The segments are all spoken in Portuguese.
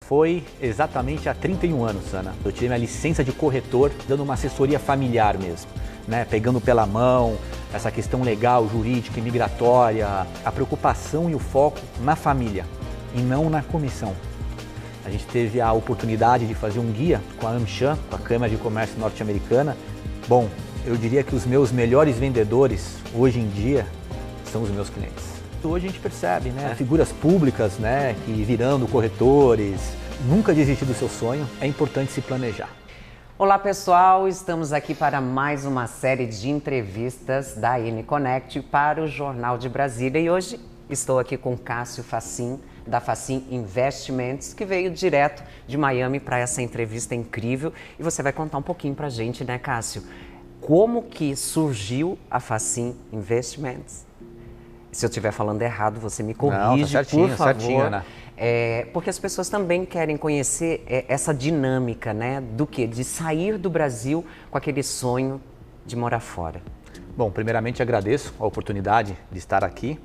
Foi exatamente há 31 anos, Ana. Eu tirei minha licença de corretor, dando uma assessoria familiar mesmo, né? Pegando pela mão, essa questão legal, jurídica, imigratória, a preocupação e o foco na família e não na comissão. A gente teve a oportunidade de fazer um guia com a AmCham, com a Câmara de Comércio Norte-Americana. Bom, eu diria que os meus melhores vendedores, hoje em dia, são os meus clientes. Hoje a gente percebe, né, figuras públicas, né, que virando corretores, nunca desistir do seu sonho, é importante se planejar. Olá pessoal, estamos aqui para mais uma série de entrevistas da N-Connect para o Jornal de Brasília e hoje estou aqui com Cássio Facin, da Facin Investimentos, que veio direto de Miami para essa entrevista incrível e você vai contar um pouquinho para a gente, né, Cássio? Como que surgiu a Facin Investimentos? Se eu estiver falando errado, você me corrige, não, tá certinho, por favor. Certinho, né? Porque as pessoas também querem conhecer essa dinâmica, né? Do quê? De sair do Brasil com aquele sonho de morar fora. Bom, primeiramente agradeço a oportunidade de estar aqui.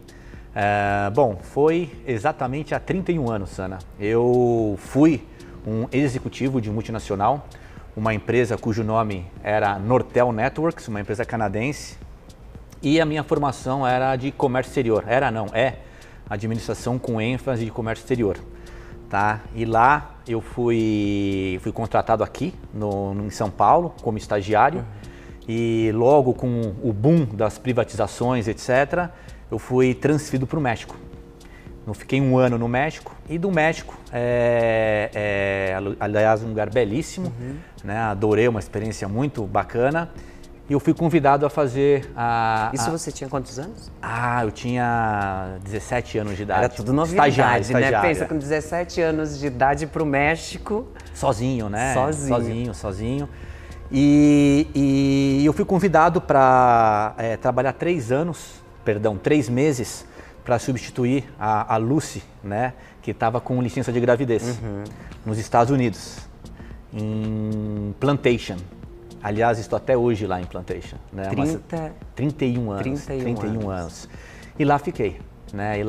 Bom, foi exatamente há 31 anos, Ana. Eu fui um executivo de multinacional, uma empresa cujo nome era Nortel Networks, uma empresa canadense. E a minha formação era de comércio exterior. É administração com ênfase de comércio exterior. Tá? E lá eu fui contratado aqui em São Paulo como estagiário. E logo com o boom das privatizações, etc., eu fui transferido para o México. Eu fiquei um ano no México e do México, aliás, um lugar belíssimo, né? Adorei, uma experiência muito bacana. E eu fui convidado a fazer Isso você tinha quantos anos? Eu tinha 17 anos de idade. Era tudo novidade, estagiário. né? Pensa, com 17 anos de idade para o México. Sozinho, né? Sozinho. E eu fui convidado para trabalhar 3 meses para substituir a Lucy, né? Que estava com licença de gravidez nos Estados Unidos, em Plantation. Aliás, estou até hoje lá em Plantation. Né? 31 anos. 31 anos. E lá fiquei. Né?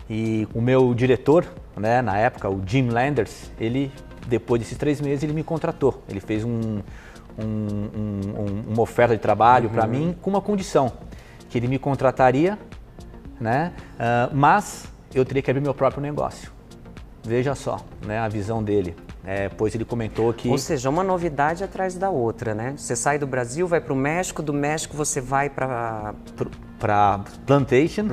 E o meu diretor, né, na época, o Jim Landers, ele, depois desses 3 meses, ele me contratou. Ele fez uma oferta de trabalho para mim com uma condição, que ele me contrataria, né, mas eu teria que abrir meu próprio negócio. Veja só, né, a visão dele. Pois ele comentou que... Ou seja, uma novidade atrás da outra, né? Você sai do Brasil, vai para o México, do México você vai para Plantation.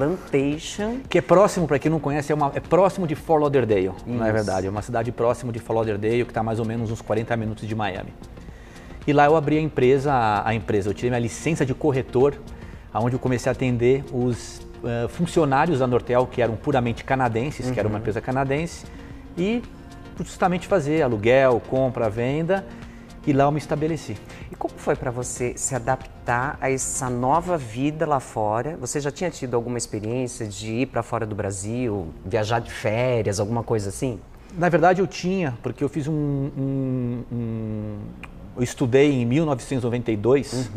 Que é próximo, para quem não conhece, é próximo de Fort Lauderdale, não é verdade? É uma cidade próxima de Fort Lauderdale, que está mais ou menos uns 40 minutos de Miami. E lá eu abri a empresa, eu tirei minha licença de corretor, onde eu comecei a atender os funcionários da Nortel, que eram puramente canadenses, que era uma empresa canadense, e justamente fazer aluguel, compra, venda, e lá eu me estabeleci. E como foi para você se adaptar a essa nova vida lá fora? Você já tinha tido alguma experiência de ir para fora do Brasil, viajar de férias, alguma coisa assim? Na verdade eu tinha, porque eu fiz eu estudei em 1992, a gente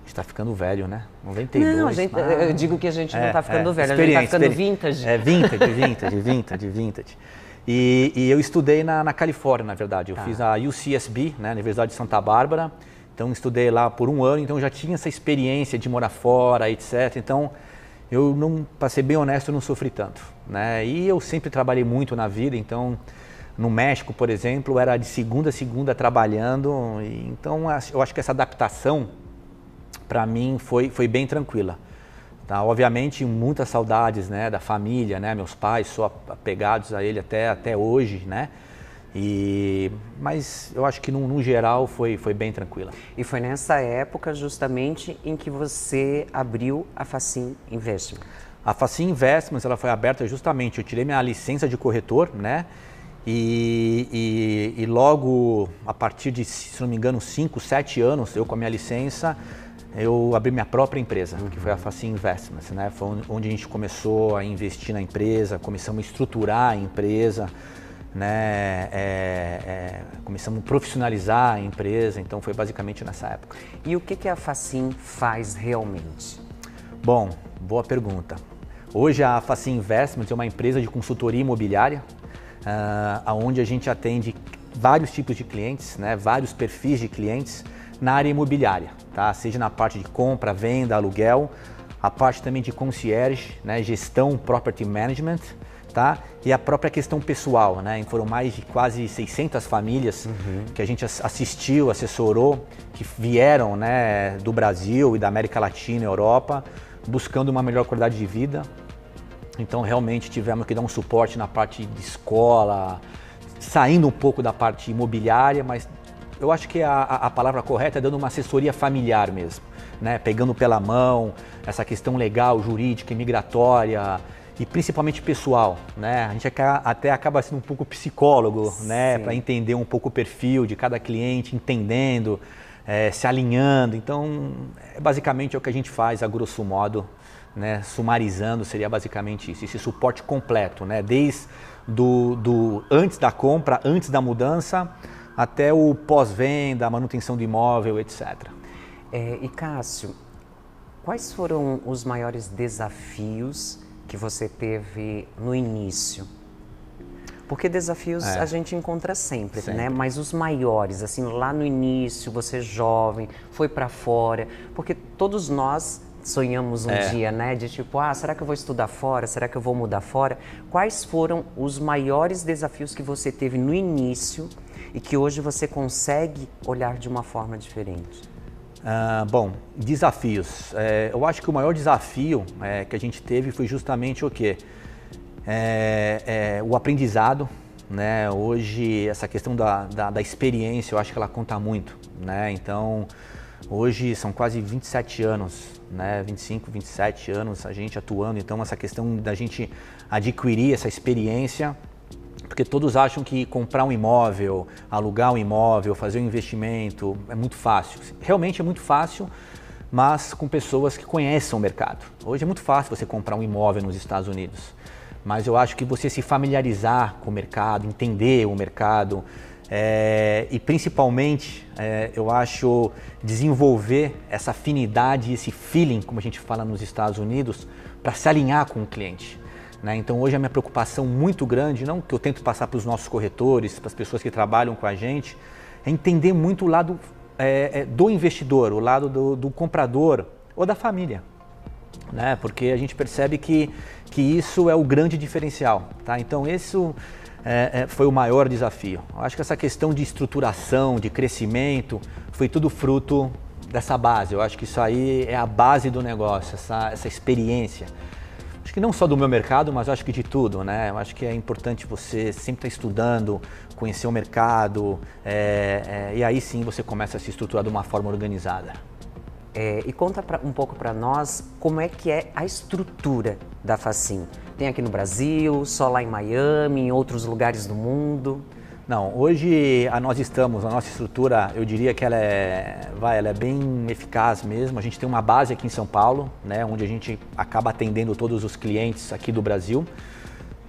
está ficando velho, né? 92. Não, eu digo que a gente não está ficando velho, a gente está ficando vintage. Vintage. E eu estudei na Califórnia, na verdade. Eu fiz a UCSB, né, Universidade de Santa Bárbara. Então, estudei lá por um ano. Então, já tinha essa experiência de morar fora, etc. Então, eu não, para ser bem honesto, eu não sofri tanto. Né? E eu sempre trabalhei muito na vida. Então, no México, por exemplo, era de segunda a segunda trabalhando. Então, eu acho que essa adaptação, para mim, foi bem tranquila. Tá, obviamente, muitas saudades, né, da família, né, meus pais, sou apegados a ele até hoje, né, mas eu acho que no geral foi bem tranquila. E foi nessa época justamente em que você abriu a Facin Investments? A Facin Investments, ela foi aberta justamente, eu tirei minha licença de corretor, né, e logo a partir de, se não me engano, 5, 7 anos, eu com a minha licença, eu abri minha própria empresa, que foi a Facin Investments, né? Foi onde a gente começou a investir na empresa, começamos a estruturar a empresa, né? Começamos a profissionalizar a empresa, então foi basicamente nessa época. E o que a Facin faz realmente? Bom, boa pergunta. Hoje a Facin Investments é uma empresa de consultoria imobiliária, onde a gente atende vários tipos de clientes, né, vários perfis de clientes na área imobiliária, tá? Seja na parte de compra, venda, aluguel, a parte também de concierge, né, gestão, property management, tá? E a própria questão pessoal, né? Foram mais de quase 600 famílias que a gente assistiu, assessorou, que vieram, né, do Brasil e da América Latina e Europa, buscando uma melhor qualidade de vida. Então realmente tivemos que dar um suporte na parte de escola, saindo um pouco da parte imobiliária, mas eu acho que a palavra correta é dando uma assessoria familiar mesmo, né? Pegando pela mão essa questão legal, jurídica, imigratória e principalmente pessoal, né? A gente até acaba sendo um pouco psicólogo, né? Para entender um pouco o perfil de cada cliente, entendendo, se alinhando. Então, basicamente é o que a gente faz a grosso modo, né? Sumarizando, seria basicamente isso, esse suporte completo, né? Desde antes da compra, antes da mudança, até o pós-venda, a manutenção do imóvel, etc. E Cássio, quais foram os maiores desafios que você teve no início? Porque desafios a gente encontra sempre, né? Mas os maiores, assim, lá no início, você jovem, foi para fora, porque todos nós sonhamos um dia, né? De tipo, será que eu vou estudar fora? Será que eu vou mudar fora? Quais foram os maiores desafios que você teve no início e que hoje você consegue olhar de uma forma diferente? Bom, desafios. Eu acho que o maior desafio que a gente teve foi justamente o quê? O aprendizado, né? Hoje, essa questão da experiência, eu acho que ela conta muito, né? Então, hoje são quase 27 anos, né? 25, 27 anos a gente atuando, então essa questão da gente adquirir essa experiência, porque todos acham que comprar um imóvel, alugar um imóvel, fazer um investimento é muito fácil. Realmente é muito fácil, mas com pessoas que conhecem o mercado. Hoje é muito fácil você comprar um imóvel nos Estados Unidos, mas eu acho que você se familiarizar com o mercado, entender o mercado, e principalmente, eu acho, desenvolver essa afinidade, esse feeling, como a gente fala nos Estados Unidos, para se alinhar com o cliente, né? Então hoje a minha preocupação muito grande, não que eu tento passar para os nossos corretores, para as pessoas que trabalham com a gente, é entender muito o lado do investidor, o lado do comprador ou da família, né? Porque a gente percebe que isso é o grande diferencial, tá? Então isso foi o maior desafio. Eu acho que essa questão de estruturação, de crescimento, foi tudo fruto dessa base. Eu acho que isso aí é a base do negócio, essa experiência. Acho que não só do meu mercado, mas eu acho que de tudo, né? Eu acho que é importante você sempre estar estudando, conhecer o mercado, e aí sim você começa a se estruturar de uma forma organizada. E conta um pouco para nós como é que é a estrutura da Facim. Tem aqui no Brasil, só lá em Miami, em outros lugares do mundo? Não, hoje a nossa estrutura, eu diria que ela é bem eficaz mesmo. A gente tem uma base aqui em São Paulo, né, onde a gente acaba atendendo todos os clientes aqui do Brasil,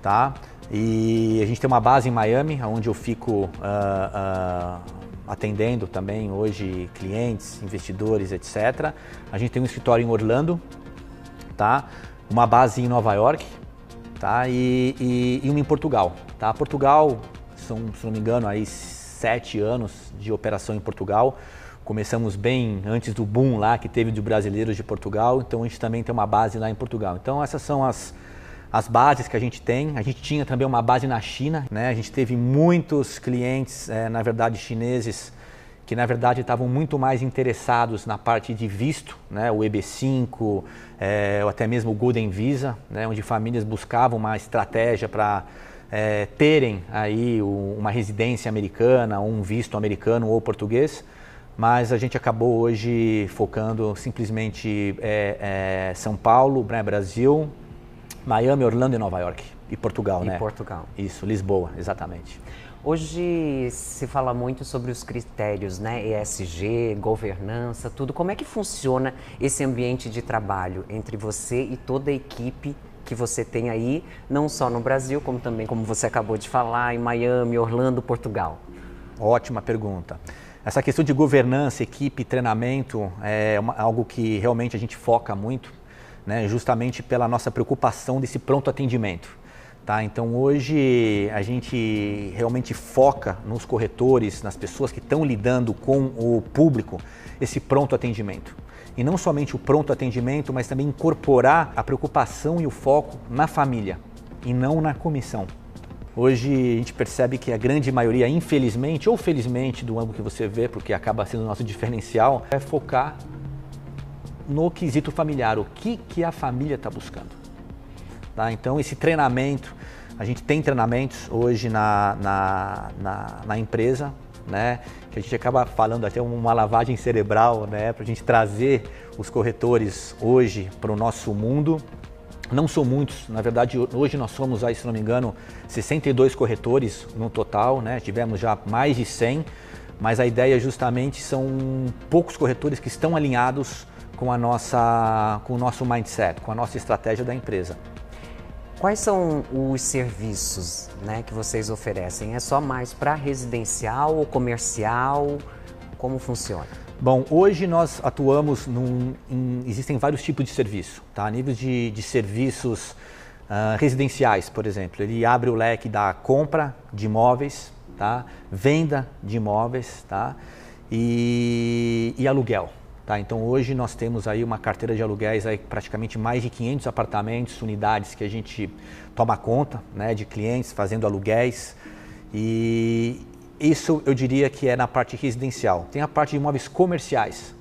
tá? E a gente tem uma base em Miami, onde eu fico atendendo também hoje clientes, investidores, etc. A gente tem um escritório em Orlando, tá? Uma base em Nova York, tá? E uma em Portugal, tá? Portugal, se não me engano, aí 7 anos de operação em Portugal. Começamos bem antes do boom lá que teve de brasileiros de Portugal, então a gente também tem uma base lá em Portugal. Então essas são as bases que a gente tem. A gente tinha também uma base na China, né? A gente teve muitos clientes, na verdade chineses, que na verdade estavam muito mais interessados na parte de visto, né? O EB5, ou até mesmo o Golden Visa, né? Onde famílias buscavam uma estratégia para terem aí uma residência americana, um visto americano ou português, mas a gente acabou hoje focando simplesmente São Paulo, né? Brasil, Miami, Orlando e Nova York. E Portugal, né? E Portugal. Isso, Lisboa, exatamente. Hoje se fala muito sobre os critérios, né? ESG, governança, tudo. Como é que funciona esse ambiente de trabalho entre você e toda a equipe que você tem aí, não só no Brasil, como também, como você acabou de falar, em Miami, Orlando, Portugal? Ótima pergunta. Essa questão de governança, equipe, treinamento é algo que realmente a gente foca muito, né, justamente pela nossa preocupação desse pronto atendimento. Tá? Então hoje a gente realmente foca nos corretores, nas pessoas que estão lidando com o público, esse pronto atendimento. E não somente o pronto atendimento, mas também incorporar a preocupação e o foco na família e não na comissão. Hoje a gente percebe que a grande maioria, infelizmente ou felizmente, do ângulo que você vê, porque acaba sendo o nosso diferencial, é focar no quesito familiar, o que a família está buscando. Tá? Então esse treinamento, a gente tem treinamentos hoje na empresa, né, que a gente acaba falando até uma lavagem cerebral, né, para a gente trazer os corretores hoje para o nosso mundo. Não são muitos, na verdade hoje nós somos aí, se não me engano, 62 corretores no total, né? Tivemos já mais de 100, mas a ideia justamente são poucos corretores que estão alinhados com o nosso mindset, com a nossa estratégia da empresa. Quais são os serviços, né, que vocês oferecem? É só mais para residencial ou comercial? Como funciona? Bom, hoje nós atuamos existem vários tipos de serviço, tá? A nível de serviços residenciais, por exemplo, ele abre o leque da compra de imóveis, tá? Venda de imóveis, tá? E aluguel. Tá? Então hoje nós temos aí uma carteira de aluguéis, aí praticamente mais de 500 apartamentos, unidades que a gente toma conta, né, de clientes fazendo aluguéis, e isso eu diria que é na parte residencial. Tem a parte de imóveis comerciais.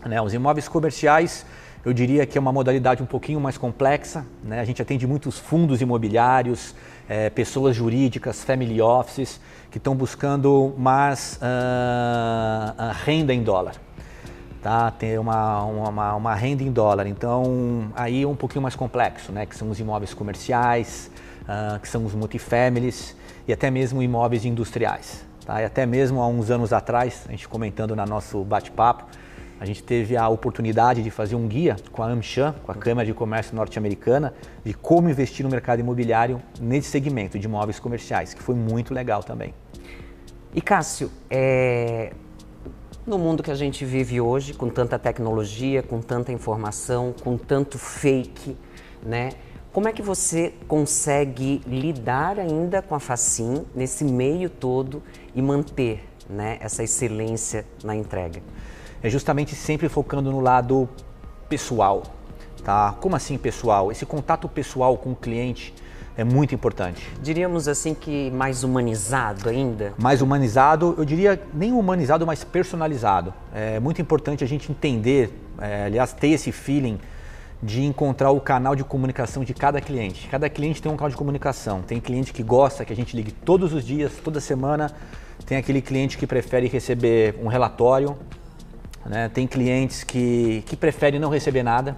Né? Os imóveis comerciais eu diria que é uma modalidade um pouquinho mais complexa. Né? A gente atende muitos fundos imobiliários, pessoas jurídicas, family offices, que estão buscando mais renda em dólar. Tá? Ter uma renda em dólar, então aí é um pouquinho mais complexo, né? Que são os imóveis comerciais, que são os multifamilies e até mesmo imóveis industriais. Tá? E até mesmo há uns anos atrás, a gente comentando no nosso bate-papo, a gente teve a oportunidade de fazer um guia com a AmCham, com a Câmara de Comércio Norte-Americana, de como investir no mercado imobiliário nesse segmento de imóveis comerciais, que foi muito legal também. E Cássio, no mundo que a gente vive hoje, com tanta tecnologia, com tanta informação, com tanto fake, né? Como é que você consegue lidar ainda com a Facim nesse meio todo e manter, né, essa excelência na entrega? É justamente sempre focando no lado pessoal, tá? Como assim pessoal? Esse contato pessoal com o cliente é muito importante. Diríamos assim que mais humanizado ainda? Mais humanizado, eu diria nem humanizado, mas personalizado. É muito importante a gente entender, aliás, ter esse feeling de encontrar o canal de comunicação de cada cliente. Cada cliente tem um canal de comunicação. Tem cliente que gosta que a gente ligue todos os dias, toda semana. Tem aquele cliente que prefere receber um relatório. Né? Tem clientes que preferem não receber nada.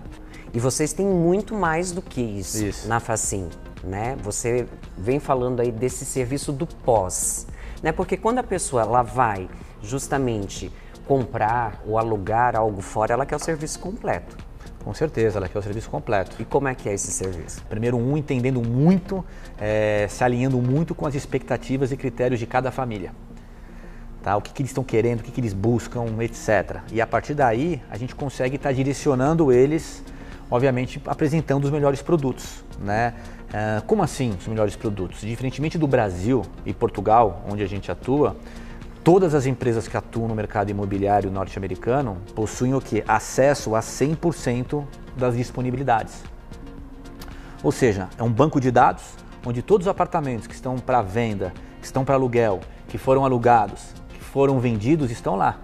E vocês têm muito mais do que isso. Na Facim, né? Você vem falando aí desse serviço do pós, né? Porque quando a pessoa ela vai justamente comprar ou alugar algo fora, ela quer o serviço completo. Com certeza, ela quer o serviço completo. E como é que é esse serviço? Primeiro, entendendo muito, se alinhando muito com as expectativas e critérios de cada família. Tá? O que eles estão querendo, o que eles buscam, etc. E a partir daí, a gente consegue estar direcionando eles, obviamente, apresentando os melhores produtos. Né? Como assim os melhores produtos? Diferentemente do Brasil e Portugal, onde a gente atua, todas as empresas que atuam no mercado imobiliário norte-americano possuem o quê? Acesso a 100% das disponibilidades. Ou seja, é um banco de dados onde todos os apartamentos que estão para venda, que estão para aluguel, que foram alugados, que foram vendidos, estão lá.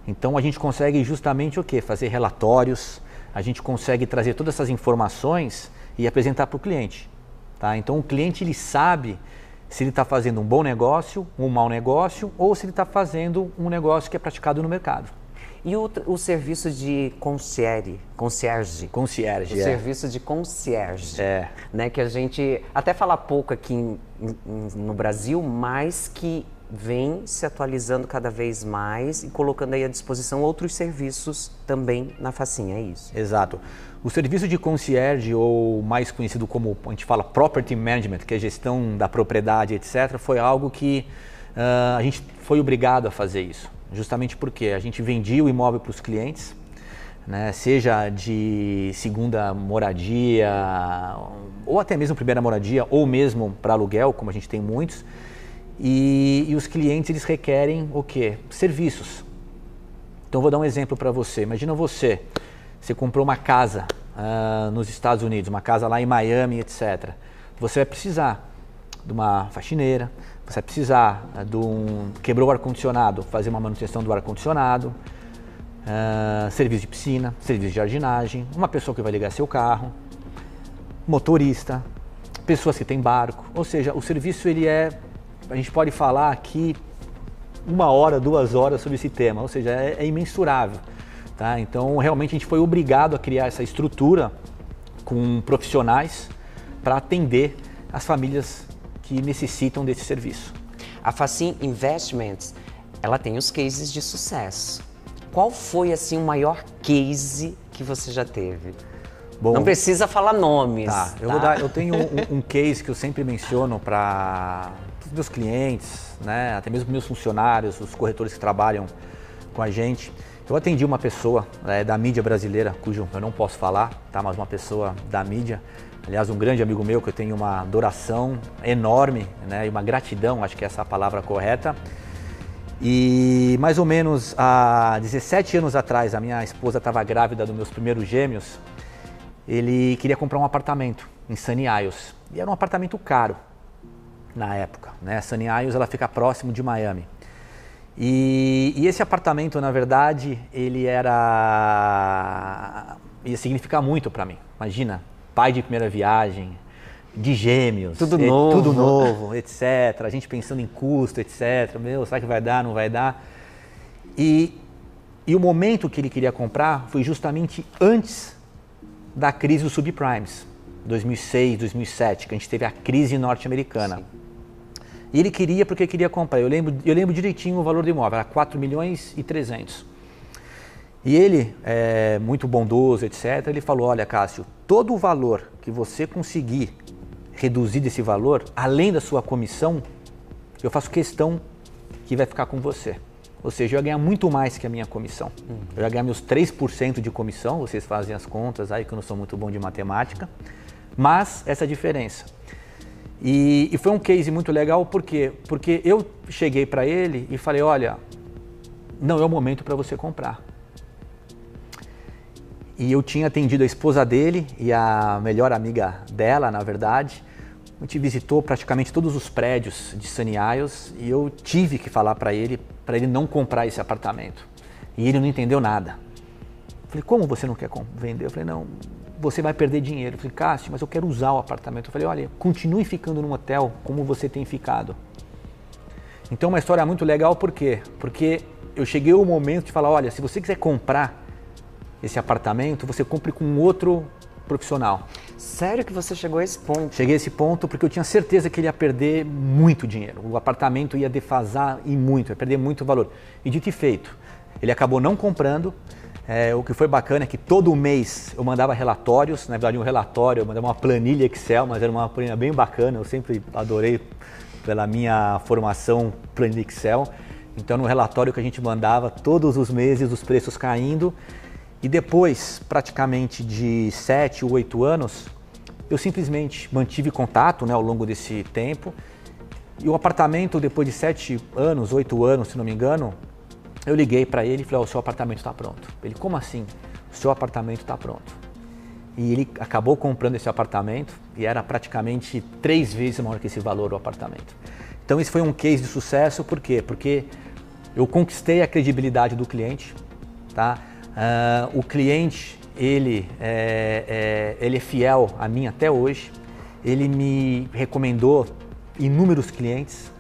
Então a gente consegue justamente o quê? Fazer relatórios, a gente consegue trazer todas essas informações e apresentar para o cliente. Tá? Então o cliente ele sabe se ele está fazendo um bom negócio, um mau negócio, ou se ele está fazendo um negócio que é praticado no mercado. E o serviço de concierge? Concierge, serviço de concierge, né? Que a gente até fala pouco aqui no Brasil, mas que vem se atualizando cada vez mais e colocando aí à disposição outros serviços também na Facim, é isso? Exato. O serviço de concierge, ou mais conhecido como a gente fala property management, que é a gestão da propriedade, etc., foi algo que a gente foi obrigado a fazer isso. Justamente porque a gente vendia o imóvel para os clientes, né? Seja de segunda moradia, ou até mesmo primeira moradia, ou mesmo para aluguel, como a gente tem muitos. E os clientes, eles requerem o quê? Serviços. Então, vou dar um exemplo para você. Imagina você comprou uma casa nos Estados Unidos, uma casa lá em Miami, etc. Você vai precisar de uma faxineira, você vai precisar quebrou o ar-condicionado, fazer uma manutenção do ar-condicionado, serviço de piscina, serviço de jardinagem, uma pessoa que vai ligar seu carro, motorista, pessoas que têm barco. Ou seja, o serviço, a gente pode falar aqui 1 hora, 2 horas sobre esse tema, ou seja, é imensurável. Tá? Então, realmente, a gente foi obrigado a criar essa estrutura com profissionais para atender as famílias que necessitam desse serviço. A Facim Investments, ela tem os cases de sucesso. Qual foi, assim, o maior case que você já teve? Bom, não precisa falar nomes. Tá, eu tenho um case que eu sempre menciono para os meus clientes, né, até mesmo meus funcionários, os corretores que trabalham com a gente. Eu atendi uma pessoa da mídia brasileira, cujo eu não posso falar, tá, mas uma pessoa da mídia, aliás, um grande amigo meu que eu tenho uma adoração enorme, né, e uma gratidão, acho que é essa a palavra correta. E mais ou menos há 17 anos atrás, a minha esposa estava grávida dos meus primeiros gêmeos. Ele queria comprar um apartamento em Sunny Isles, e era um apartamento caro na época, né? Sunny Isles, ela fica próximo de Miami. E esse apartamento, na verdade, ia significar muito para mim. Imagina, pai de primeira viagem, de gêmeos, tudo novo, etc. A gente pensando em custo, etc. Meu, será que vai dar, não vai dar? E o momento que ele queria comprar foi justamente antes da crise dos subprimes, 2006, 2007, que a gente teve a crise norte-americana. E ele queria porque queria comprar. Eu lembro direitinho o valor do imóvel, era 4.300.000. E ele, muito bondoso, etc., ele falou, olha, Cássio, todo o valor que você conseguir reduzir desse valor, além da sua comissão, eu faço questão que vai ficar com você. Ou seja, eu ia ganhar muito mais que a minha comissão. Eu ia ganhar meus 3% de comissão, vocês fazem as contas aí que eu não sou muito bom de matemática, mas essa diferença. E foi um case muito legal, por quê? Porque eu cheguei para ele e falei, olha, não é o momento para você comprar. E eu tinha atendido a esposa dele e a melhor amiga dela, na verdade. A gente visitou praticamente todos os prédios de Sunny Isles e eu tive que falar para ele não comprar esse apartamento. E ele não entendeu nada. Eu falei, como você não quer vender? Eu falei, não, você vai perder dinheiro. Eu falei, Cássio, mas eu quero usar o apartamento. Eu falei, olha, continue ficando num hotel como você tem ficado. Então, uma história muito legal, por quê? Porque eu cheguei ao momento de falar, olha, se você quiser comprar esse apartamento, você compre com outro profissional. Sério que você chegou a esse ponto? Cheguei a esse ponto porque eu tinha certeza que ele ia perder muito dinheiro. O apartamento ia defasar e muito, ia perder muito valor. E dito e feito, ele acabou não comprando. O que foi bacana é que todo mês eu mandava relatórios, na verdade um relatório, eu mandava uma planilha Excel, mas era uma planilha bem bacana, eu sempre adorei pela minha formação planilha Excel. Então no relatório que a gente mandava todos os meses os preços caindo. E depois, praticamente de 7 ou 8 anos, eu simplesmente mantive contato, né, ao longo desse tempo. E o apartamento, depois de 7 anos, 8 anos, se não me engano, eu liguei para ele e falei, o seu apartamento está pronto. Ele, como assim? O seu apartamento está pronto. E ele acabou comprando esse apartamento e era praticamente 3 vezes maior que esse valor o apartamento. Então esse foi um case de sucesso, por quê? Porque eu conquistei a credibilidade do cliente, tá? O cliente, ele é fiel a mim até hoje, ele me recomendou inúmeros clientes,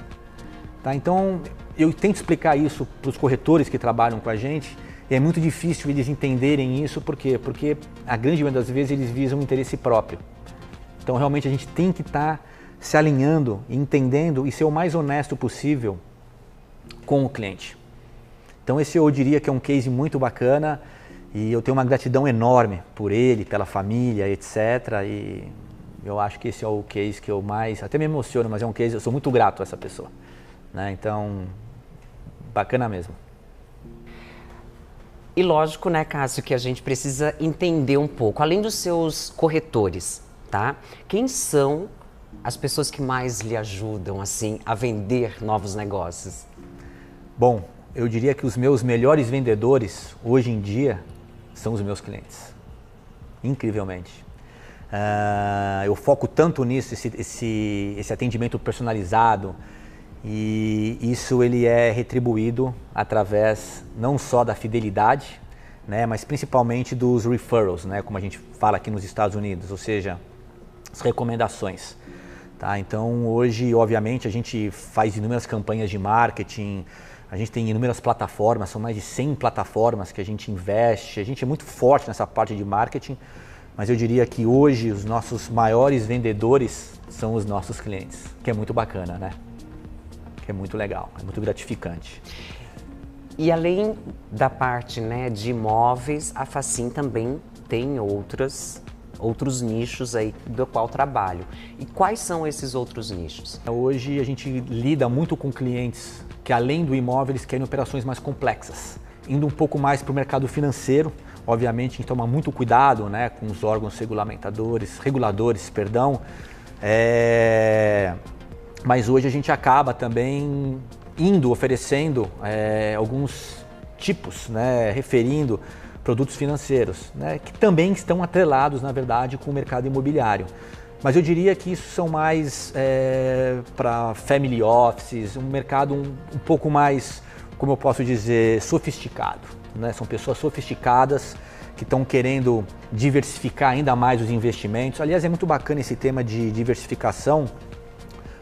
tá? Então eu tento explicar isso para os corretores que trabalham com a gente, e é muito difícil eles entenderem isso, por quê? Porque a grande maioria das vezes eles visam um interesse próprio. Então realmente a gente tem que estar se alinhando, entendendo e ser o mais honesto possível com o cliente. Então esse eu diria que é um case muito bacana e eu tenho uma gratidão enorme por ele, pela família, etc. E eu acho que esse é o case que eu mais, até me emociono, mas é um case, eu sou muito grato a essa pessoa, né? Então, bacana mesmo. E lógico, né, Cássio, que a gente precisa entender um pouco, além dos seus corretores, tá? Quem são as pessoas que mais lhe ajudam, assim, a vender novos negócios? Bom, eu diria que os meus melhores vendedores, hoje em dia, são os meus clientes. Incrivelmente. Eu foco tanto nisso, esse atendimento personalizado, e isso ele é retribuído através não só da fidelidade, né, mas principalmente dos referrals, né, como a gente fala aqui nos Estados Unidos, ou seja, as recomendações. Tá? Então hoje, obviamente, a gente faz inúmeras campanhas de marketing, a gente tem inúmeras plataformas, são mais de 100 plataformas que a gente investe, a gente é muito forte nessa parte de marketing, mas eu diria que hoje os nossos maiores vendedores são os nossos clientes, que é muito bacana, né? Que é muito legal, é muito gratificante. E além da parte, né, de imóveis, a Facim também tem outros nichos aí do qual trabalho. E quais são esses outros nichos? Hoje a gente lida muito com clientes que, além do imóvel, eles querem operações mais complexas, indo um pouco mais para o mercado financeiro. Obviamente, a gente toma muito cuidado, né, com os órgãos reguladores, mas hoje a gente acaba também oferecendo alguns tipos, né, referindo produtos financeiros, né, que também estão atrelados, na verdade, com o mercado imobiliário. Mas eu diria que isso são mais para family offices, um mercado um pouco mais, como eu posso dizer, sofisticado. Né? São pessoas sofisticadas que estão querendo diversificar ainda mais os investimentos. Aliás, é muito bacana esse tema de diversificação,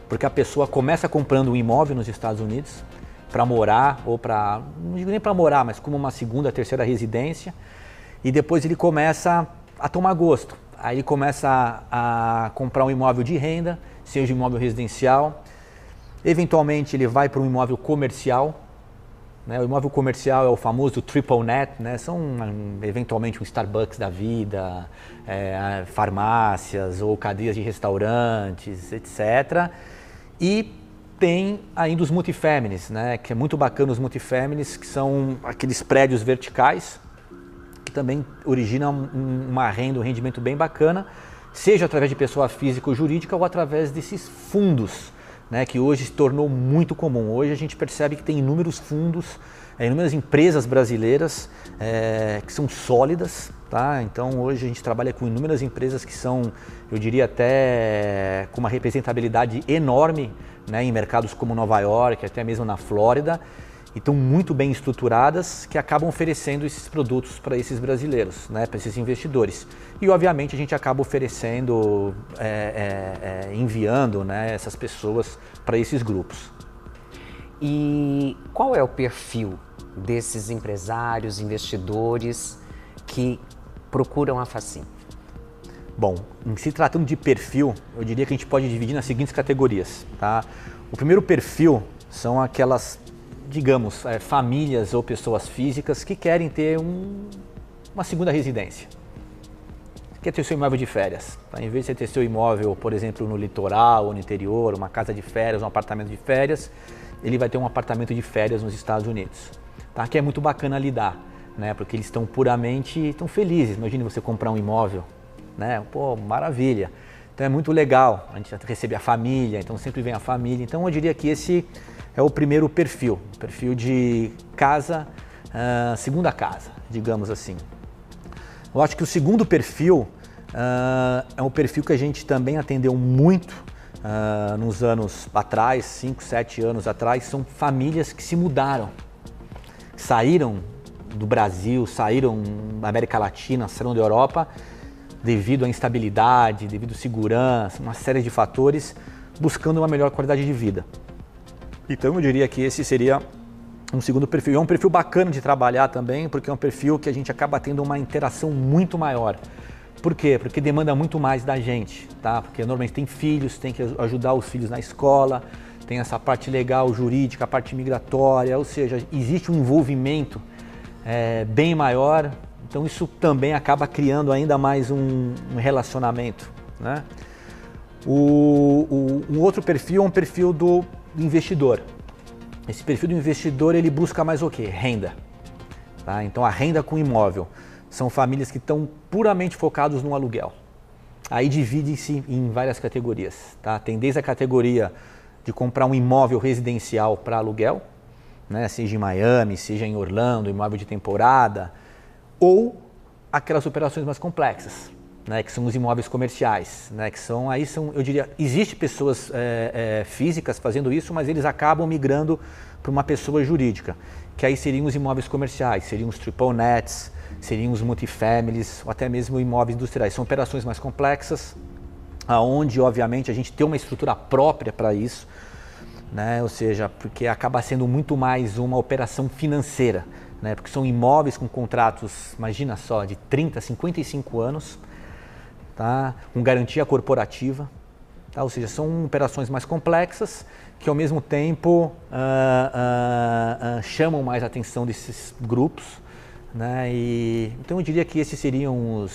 porque a pessoa começa comprando um imóvel nos Estados Unidos para morar, ou para, não digo nem para morar, mas como uma segunda, terceira residência, e depois ele começa a tomar gosto. Aí ele começa a comprar um imóvel de renda, seja um imóvel residencial, eventualmente ele vai para um imóvel comercial. O imóvel comercial é o famoso triple net, né? São eventualmente um Starbucks da vida, farmácias ou cadeias de restaurantes, etc. E tem ainda os multifamilies, né? Que é muito bacana os multifamilies, que são aqueles prédios verticais, que também originam uma renda, um rendimento bem bacana, seja através de pessoa física ou jurídica ou através desses fundos, né, que hoje se tornou muito comum. Hoje a gente percebe que tem inúmeros fundos, inúmeras empresas brasileiras que são sólidas, tá? Então hoje a gente trabalha com inúmeras empresas que são, eu diria até com uma representabilidade enorme, né, em mercados como Nova York, até mesmo na Flórida, e estão muito bem estruturadas, que acabam oferecendo esses produtos para esses brasileiros, né, para esses investidores. E obviamente a gente acaba oferecendo, enviando, né, essas pessoas para esses grupos. E qual é o perfil desses empresários, investidores que procuram a Facim? Bom, em se tratando de perfil, eu diria que a gente pode dividir nas seguintes categorias. Tá? O primeiro perfil são aquelas, digamos, famílias ou pessoas físicas que querem ter uma segunda residência. Quer ter seu imóvel de férias. Tá? Em vez de você ter seu imóvel, por exemplo, no litoral ou no interior, uma casa de férias, um apartamento de férias, ele vai ter um apartamento de férias nos Estados Unidos. Tá? Que é muito bacana lidar, né? Porque eles estão felizes. Imagine você comprar um imóvel, né? Pô, maravilha. Então é muito legal, a gente recebe a família, então sempre vem a família. Então eu diria que esse é o primeiro perfil, o perfil de casa, segunda casa, digamos assim. Eu acho que o segundo perfil é um perfil que a gente também atendeu muito nos anos atrás, 5, 7 anos atrás, são famílias que se mudaram, saíram do Brasil, saíram da América Latina, saíram da Europa, devido à instabilidade, devido à segurança, uma série de fatores, buscando uma melhor qualidade de vida. Então eu diria que esse seria um segundo perfil. É um perfil bacana de trabalhar também, porque é um perfil que a gente acaba tendo uma interação muito maior. Por quê? Porque demanda muito mais da gente, tá? Porque normalmente tem filhos, tem que ajudar os filhos na escola, tem essa parte legal, jurídica, a parte migratória, ou seja, existe um envolvimento bem maior. Então isso também acaba criando ainda mais um relacionamento, né? Um outro perfil é um perfil do investidor. Esse perfil do investidor, ele busca mais o quê? Renda. Tá? Então a renda com imóvel são famílias que estão puramente focados no aluguel. Aí dividem-se em várias categorias. Tá? Tem desde a categoria de comprar um imóvel residencial para aluguel, né? Seja em Miami, seja em Orlando, imóvel de temporada, ou aquelas operações mais complexas, né? Que são os imóveis comerciais, né? Que são, eu diria, existe pessoas físicas fazendo isso, mas eles acabam migrando para uma pessoa jurídica, que aí seriam os imóveis comerciais, seriam os triple nets, seriam os multifamilies, ou até mesmo imóveis industriais. São operações mais complexas, onde, obviamente, a gente tem uma estrutura própria para isso, né? Ou seja, porque acaba sendo muito mais uma operação financeira, né? Porque são imóveis com contratos, imagina só, de 30, 55 anos, tá? Com garantia corporativa, tá? Ou seja, são operações mais complexas que, ao mesmo tempo, chamam mais a atenção desses grupos, né? Então eu diria que esses seriam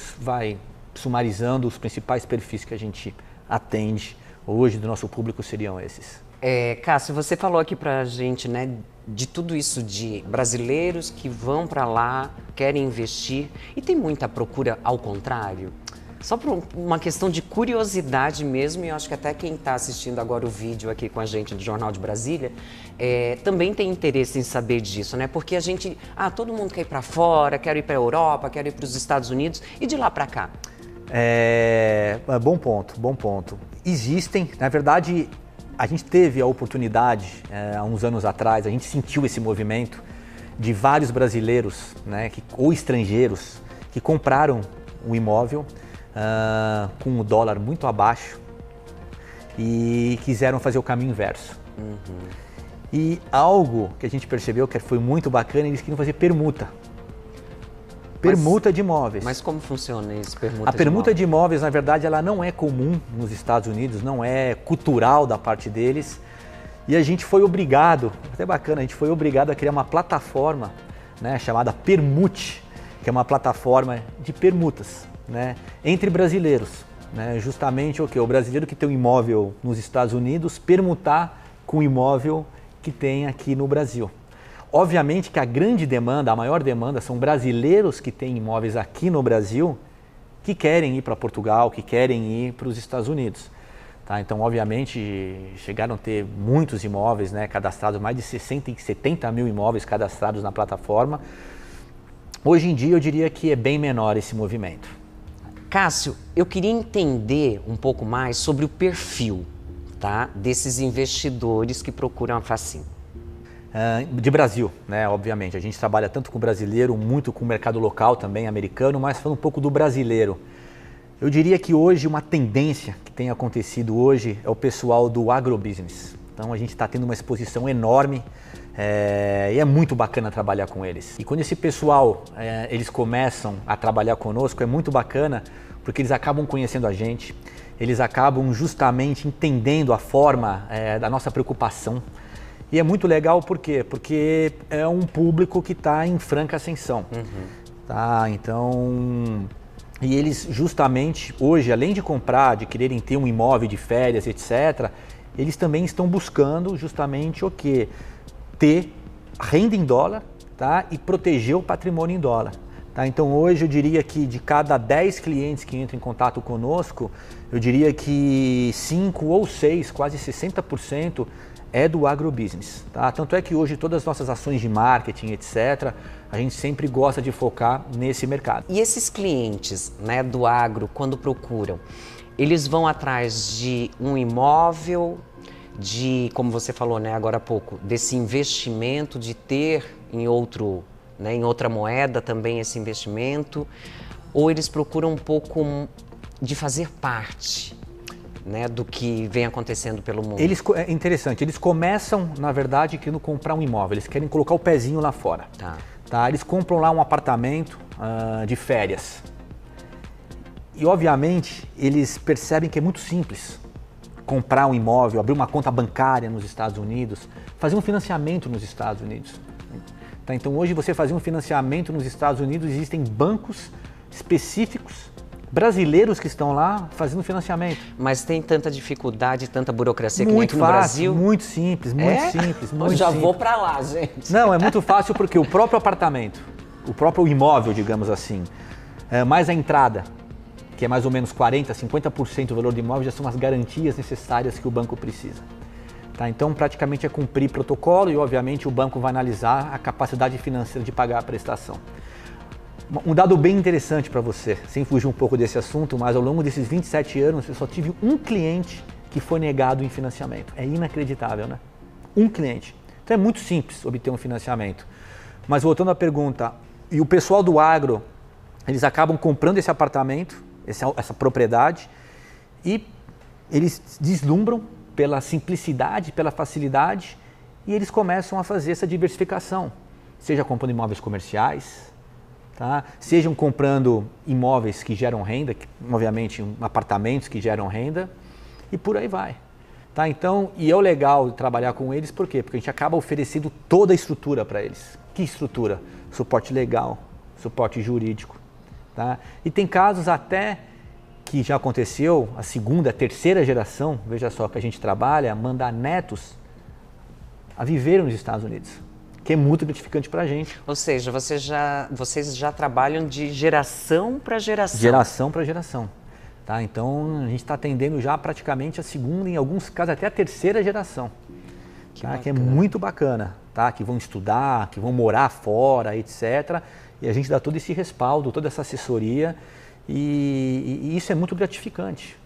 sumarizando, os principais perfis que a gente atende hoje do nosso público seriam esses. Cássio, você falou aqui pra gente, né, de tudo isso de brasileiros que vão para lá, querem investir, e tem muita procura ao contrário? Só por uma questão de curiosidade mesmo, e eu acho que até quem está assistindo agora o vídeo aqui com a gente do Jornal de Brasília, também tem interesse em saber disso, né? Porque a gente, todo mundo quer ir para fora, quer ir para a Europa, quer ir para os Estados Unidos, e de lá para cá? Bom ponto. Existem, na verdade, a gente teve a oportunidade, há uns anos atrás, a gente sentiu esse movimento de vários brasileiros, né, ou estrangeiros que compraram um imóvel com o dólar muito abaixo e quiseram fazer o caminho inverso. Uhum. E algo que a gente percebeu que foi muito bacana, eles queriam fazer permuta. Permuta de imóveis. Mas como funciona isso, A permuta de imóveis, na verdade, ela não é comum nos Estados Unidos, não é cultural da parte deles. E a gente foi obrigado, até bacana, a gente foi obrigado a criar uma plataforma, né, chamada Permute, que é uma plataforma de permutas, né, entre brasileiros. Né, justamente o brasileiro que tem um imóvel nos Estados Unidos permutar com o imóvel que tem aqui no Brasil. Obviamente que a grande demanda, a maior demanda, são brasileiros que têm imóveis aqui no Brasil que querem ir para Portugal, que querem ir para os Estados Unidos. Tá? Então, obviamente, chegaram a ter muitos imóveis, né, cadastrados, mais de 60 e 70 mil imóveis cadastrados na plataforma. Hoje em dia, eu diria que é bem menor esse movimento. Cássio, eu queria entender um pouco mais sobre o perfil, tá, desses investidores que procuram a Facim. De Brasil, né, obviamente. A gente trabalha tanto com o brasileiro, muito com o mercado local também, americano, mas falando um pouco do brasileiro. Eu diria que hoje uma tendência que tem acontecido hoje é o pessoal do agrobusiness. Então a gente está tendo uma exposição enorme e é muito bacana trabalhar com eles. E quando esse pessoal, eles começam a trabalhar conosco, é muito bacana porque eles acabam conhecendo a gente, eles acabam justamente entendendo a forma da nossa preocupação. E é muito legal por quê? Porque é um público que está em franca ascensão. Uhum. Tá? Então, e eles justamente hoje, além de comprar, de quererem ter um imóvel de férias, etc., eles também estão buscando justamente o quê? Ter renda em dólar, tá? E proteger o patrimônio em dólar. Tá? Então hoje eu diria que de cada 10 clientes que entram em contato conosco, eu diria que 5 ou 6, quase 60%, é do agrobusiness. Tá? Tanto é que hoje todas as nossas ações de marketing, etc., a gente sempre gosta de focar nesse mercado. E esses clientes, né, do agro, quando procuram, eles vão atrás de um imóvel, de, como você falou, né, agora há pouco, desse investimento, de ter em outra moeda também esse investimento, ou eles procuram um pouco de fazer parte, né, do que vem acontecendo pelo mundo? É interessante, eles começam, na verdade, querendo comprar um imóvel, eles querem colocar o pezinho lá fora. Tá? Eles compram lá um apartamento de férias. E, obviamente, eles percebem que é muito simples comprar um imóvel, abrir uma conta bancária nos Estados Unidos, fazer um financiamento nos Estados Unidos. Tá? Então, hoje, você fazer um financiamento nos Estados Unidos, existem bancos específicos brasileiros que estão lá fazendo financiamento. Mas tem tanta dificuldade, tanta burocracia que nem aqui no Brasil? Muito simples, muito simples. Eu já vou para lá, gente. Não, é muito fácil porque o próprio apartamento, o próprio imóvel, digamos assim, mais a entrada, que é mais ou menos 40%, 50% do valor do imóvel, já são as garantias necessárias que o banco precisa. Tá? Então, praticamente é cumprir protocolo e, obviamente, o banco vai analisar a capacidade financeira de pagar a prestação. Um dado bem interessante para você, sem fugir um pouco desse assunto, mas ao longo desses 27 anos eu só tive um cliente que foi negado em financiamento. É inacreditável, né? Um cliente. Então é muito simples obter um financiamento. Mas voltando à pergunta, e o pessoal do agro, eles acabam comprando esse apartamento, essa propriedade, e eles deslumbram pela simplicidade, pela facilidade, e eles começam a fazer essa diversificação, seja comprando imóveis comerciais, tá? Sejam comprando imóveis que geram renda, obviamente apartamentos que geram renda, e por aí vai. Tá? Então, e é o legal de trabalhar com eles, por quê? Porque a gente acaba oferecendo toda a estrutura para eles. Que estrutura? Suporte legal, suporte jurídico. Tá? E tem casos até que já aconteceu, a segunda, a terceira geração, veja só, que a gente trabalha, mandar netos a viver nos Estados Unidos, que é muito gratificante para a gente. Ou seja, vocês já trabalham de geração para geração. Geração para geração. Tá? Então, a gente está atendendo já praticamente a segunda, em alguns casos até a terceira geração. Que é muito bacana, tá? Que vão estudar, que vão morar fora, etc. E a gente dá todo esse respaldo, toda essa assessoria e isso é muito gratificante.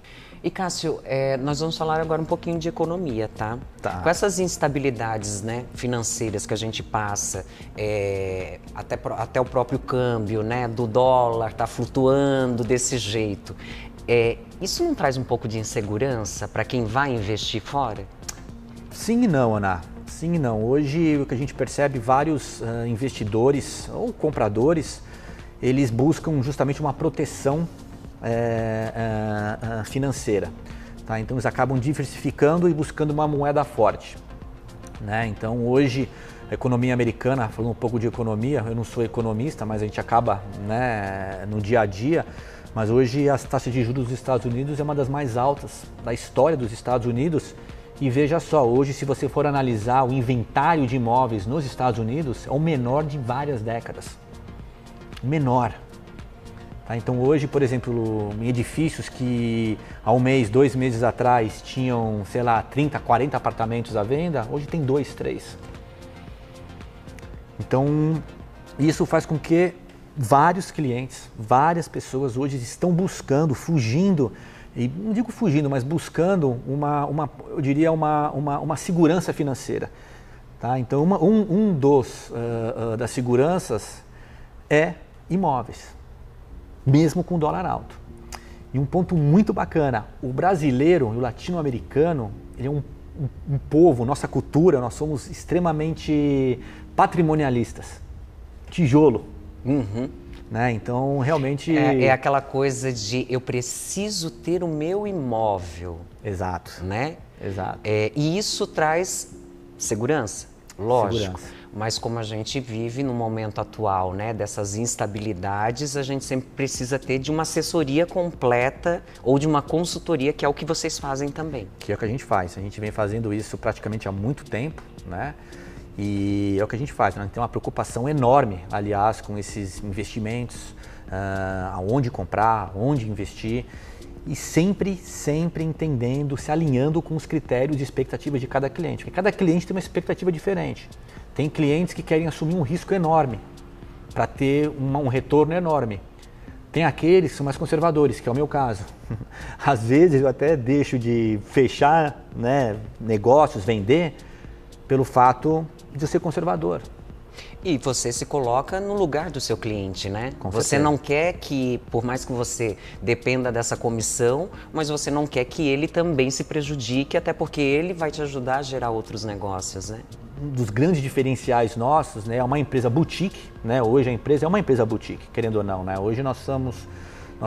E Cássio, nós vamos falar agora um pouquinho de economia, tá? Tá. Com essas instabilidades, né, financeiras que a gente passa, até o próprio câmbio, né, do dólar tá flutuando desse jeito, isso não traz um pouco de insegurança para quem vai investir fora? Sim e não, Ana. Sim e não. Hoje o que a gente percebe, vários investidores ou compradores, eles buscam justamente uma proteção financeira. Tá? Então eles acabam diversificando e buscando uma moeda forte. Né? Então hoje a economia americana, falando um pouco de economia, eu não sou economista, mas a gente acaba, né, no dia a dia, mas hoje as taxas de juros dos Estados Unidos é uma das mais altas da história dos Estados Unidos. E veja só, hoje se você for analisar o inventário de imóveis nos Estados Unidos, é o menor de várias décadas. Menor. Tá? Então hoje, por exemplo, em edifícios que há um mês, 2 meses atrás tinham, sei lá, 30, 40 apartamentos à venda, hoje tem 2, 3. Então isso faz com que vários clientes, várias pessoas hoje estão buscando, fugindo, e não digo fugindo, mas buscando eu diria uma segurança financeira. Tá? Então das seguranças é imóveis, mesmo com dólar alto. E um ponto muito bacana, o brasileiro e o latino-americano, ele é um povo, nossa cultura, nós somos extremamente patrimonialistas. Tijolo. Uhum. Né? Então, realmente... É aquela coisa de eu preciso ter o meu imóvel. Exato. Né? Exato. E isso traz segurança, lógico. Segurança. Mas como a gente vive no momento atual, né, dessas instabilidades, a gente sempre precisa ter de uma assessoria completa ou de uma consultoria, que é o que vocês fazem também. Que é o que a gente faz. A gente vem fazendo isso praticamente há muito tempo, né? E é o que a gente faz, né? Tem uma preocupação enorme, aliás, com esses investimentos, aonde comprar, onde investir, e sempre entendendo, se alinhando com os critérios de expectativa de cada cliente, porque cada cliente tem uma expectativa diferente. Tem clientes que querem assumir um risco enorme para ter um retorno enorme. Tem aqueles que são mais conservadores, que é o meu caso. Às vezes eu até deixo de fechar, né, negócios, vender, pelo fato de ser conservador. E você se coloca no lugar do seu cliente, né? Com você certeza. não quer que, por mais que você dependa dessa comissão, mas você não quer que ele também se prejudique, até porque ele vai te ajudar a gerar outros negócios, né? Um dos grandes diferenciais nossos, né, é uma empresa boutique, né? Hoje a empresa é uma empresa boutique, querendo ou não, né? Hoje nós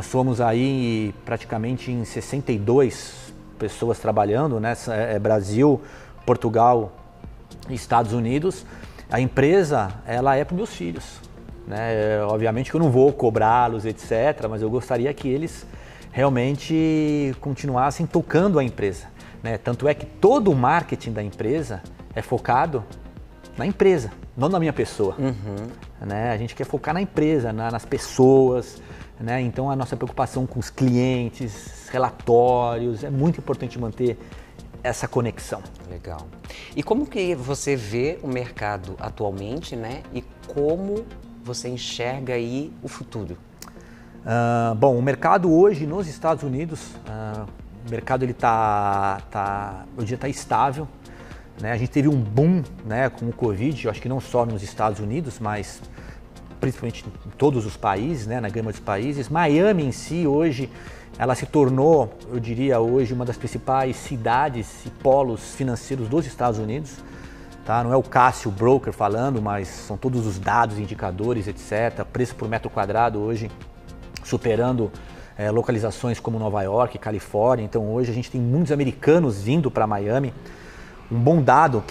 somos aí praticamente em 62 pessoas trabalhando, né? Brasil, Portugal, Estados Unidos. A empresa, ela é para os meus filhos, né? Obviamente que eu não vou cobrá-los, etc., mas eu gostaria que eles realmente continuassem tocando a empresa, né? Tanto é que todo o marketing da empresa é focado na empresa. não na minha pessoa. Né? A gente quer focar na empresa, nas pessoas, né? Então a nossa preocupação com os clientes, relatórios, é muito importante manter essa conexão. Legal. E como que você vê o mercado atualmente, né? E como você enxerga aí o futuro? Bom, o mercado hoje nos Estados Unidos, o mercado ele hoje está estável. Né? A gente teve um boom, né, com o Covid, eu acho que não só nos Estados Unidos, mas principalmente em todos os países, né, na gama dos países. Miami em si hoje, ela se tornou, eu diria hoje, uma das principais cidades e polos financeiros dos Estados Unidos. Tá? Não é o Cássio broker falando, mas são todos os dados, indicadores, etc. Preço por metro quadrado hoje superando localizações como Nova York, Califórnia. Então hoje a gente tem muitos americanos vindo para Miami. Um bom dado,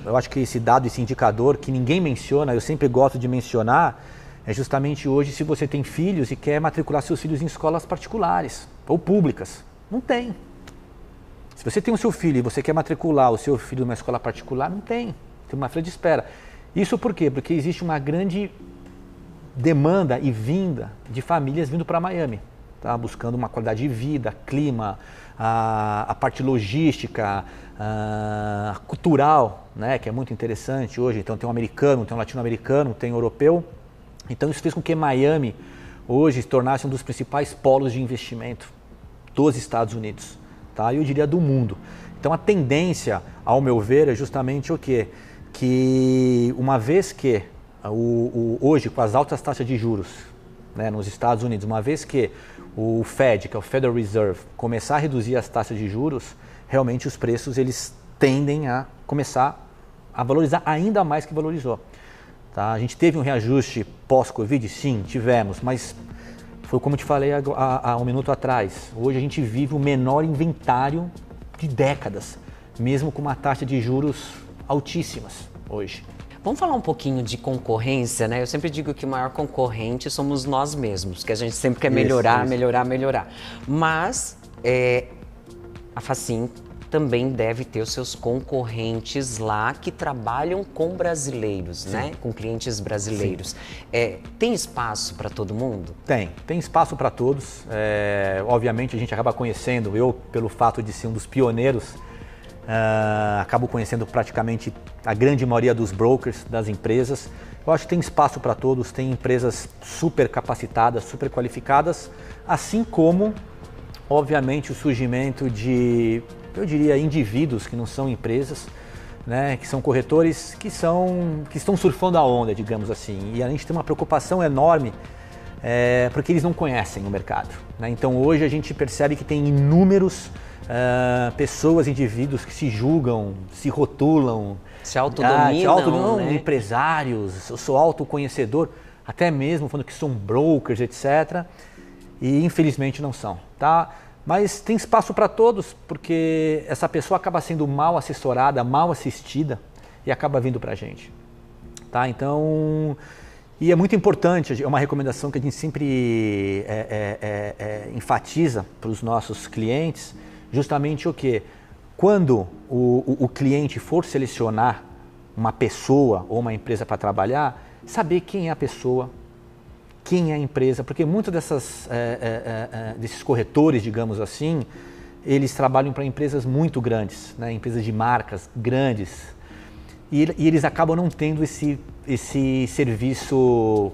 eu acho que esse dado, esse indicador que ninguém menciona, eu sempre gosto de mencionar, é justamente hoje se você tem filhos e quer matricular seus filhos em escolas particulares ou públicas. Não tem. Se você tem o seu filho e você quer matricular o seu filho numa escola particular, não tem. Tem uma fila de espera. Isso por quê? Porque existe uma grande demanda e vinda de famílias vindo para Miami, tá? Buscando uma qualidade de vida, clima, a parte logística, cultural, né, que é muito interessante hoje. Então tem um americano, tem um latino-americano, tem um europeu. Então isso fez com que Miami hoje se tornasse um dos principais polos de investimento dos Estados Unidos, tá? E eu diria do mundo. Então a tendência, ao meu ver, é justamente o quê? Que uma vez que hoje com as altas taxas de juros, né, nos Estados Unidos, uma vez que o Fed, que é o Federal Reserve, começar a reduzir as taxas de juros, realmente os preços eles tendem a começar a valorizar ainda mais que valorizou. Tá? A gente teve um reajuste pós-Covid? Sim, tivemos, mas foi como eu te falei há um minuto atrás. Hoje a gente vive o menor inventário de décadas, mesmo com uma taxa de juros altíssimas hoje. Vamos falar um pouquinho de concorrência, né? Eu sempre digo que o maior concorrente somos nós mesmos, que a gente sempre quer melhorar, melhorar. Mas a Facin também deve ter os seus concorrentes lá que trabalham com brasileiros, sim, né? Com clientes brasileiros. Tem espaço para todo mundo? Tem espaço para todos. Obviamente a gente acaba conhecendo, eu pelo fato de ser um dos pioneiros, acabo conhecendo praticamente a grande maioria dos brokers, das empresas. Eu acho que tem espaço para todos, tem empresas super capacitadas, super qualificadas, assim como, obviamente, o surgimento de, eu diria, indivíduos que não são empresas, né, que são corretores que estão surfando a onda, digamos assim. E a gente tem uma preocupação enorme porque eles não conhecem o mercado, né? Então hoje a gente percebe que tem inúmeros pessoas, indivíduos que se julgam, se rotulam, se autodominam, né? Empresários, eu sou autoconhecedor, até mesmo falando que são brokers, etc. E infelizmente não são, tá? Mas tem espaço para todos, porque essa pessoa acaba sendo mal assessorada, mal assistida e acaba vindo para a gente, tá? Então, e é muito importante, é uma recomendação que a gente sempre enfatiza para os nossos clientes, justamente o que? Quando o cliente for selecionar uma pessoa ou uma empresa para trabalhar, saber quem é a pessoa, quem é a empresa, porque muitos desses corretores, digamos assim, eles trabalham para empresas muito grandes, né? Empresas de marcas grandes, e eles acabam não tendo esse serviço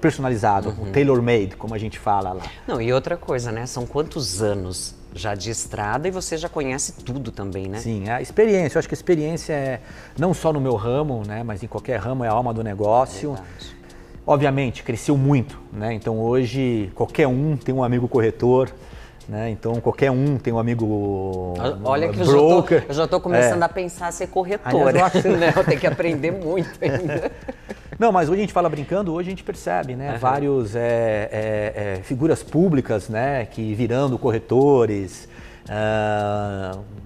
personalizado, o tailor-made, como a gente fala lá. Não, e outra coisa, né? São quantos anos já de estrada e você já conhece tudo também, né? Sim, a experiência, eu acho que a experiência é não só no meu ramo, né, mas em qualquer ramo é a alma do negócio. Verdade. Obviamente, cresceu muito, né? Então hoje qualquer um tem um amigo corretor, né? Então qualquer um tem um amigo Olha que broker. eu já estou começando a pensar em ser corretora, né? Eu tenho que aprender muito ainda. Não, mas hoje a gente fala brincando, hoje a gente percebe, né? Vários figuras públicas, né? Que virando corretores,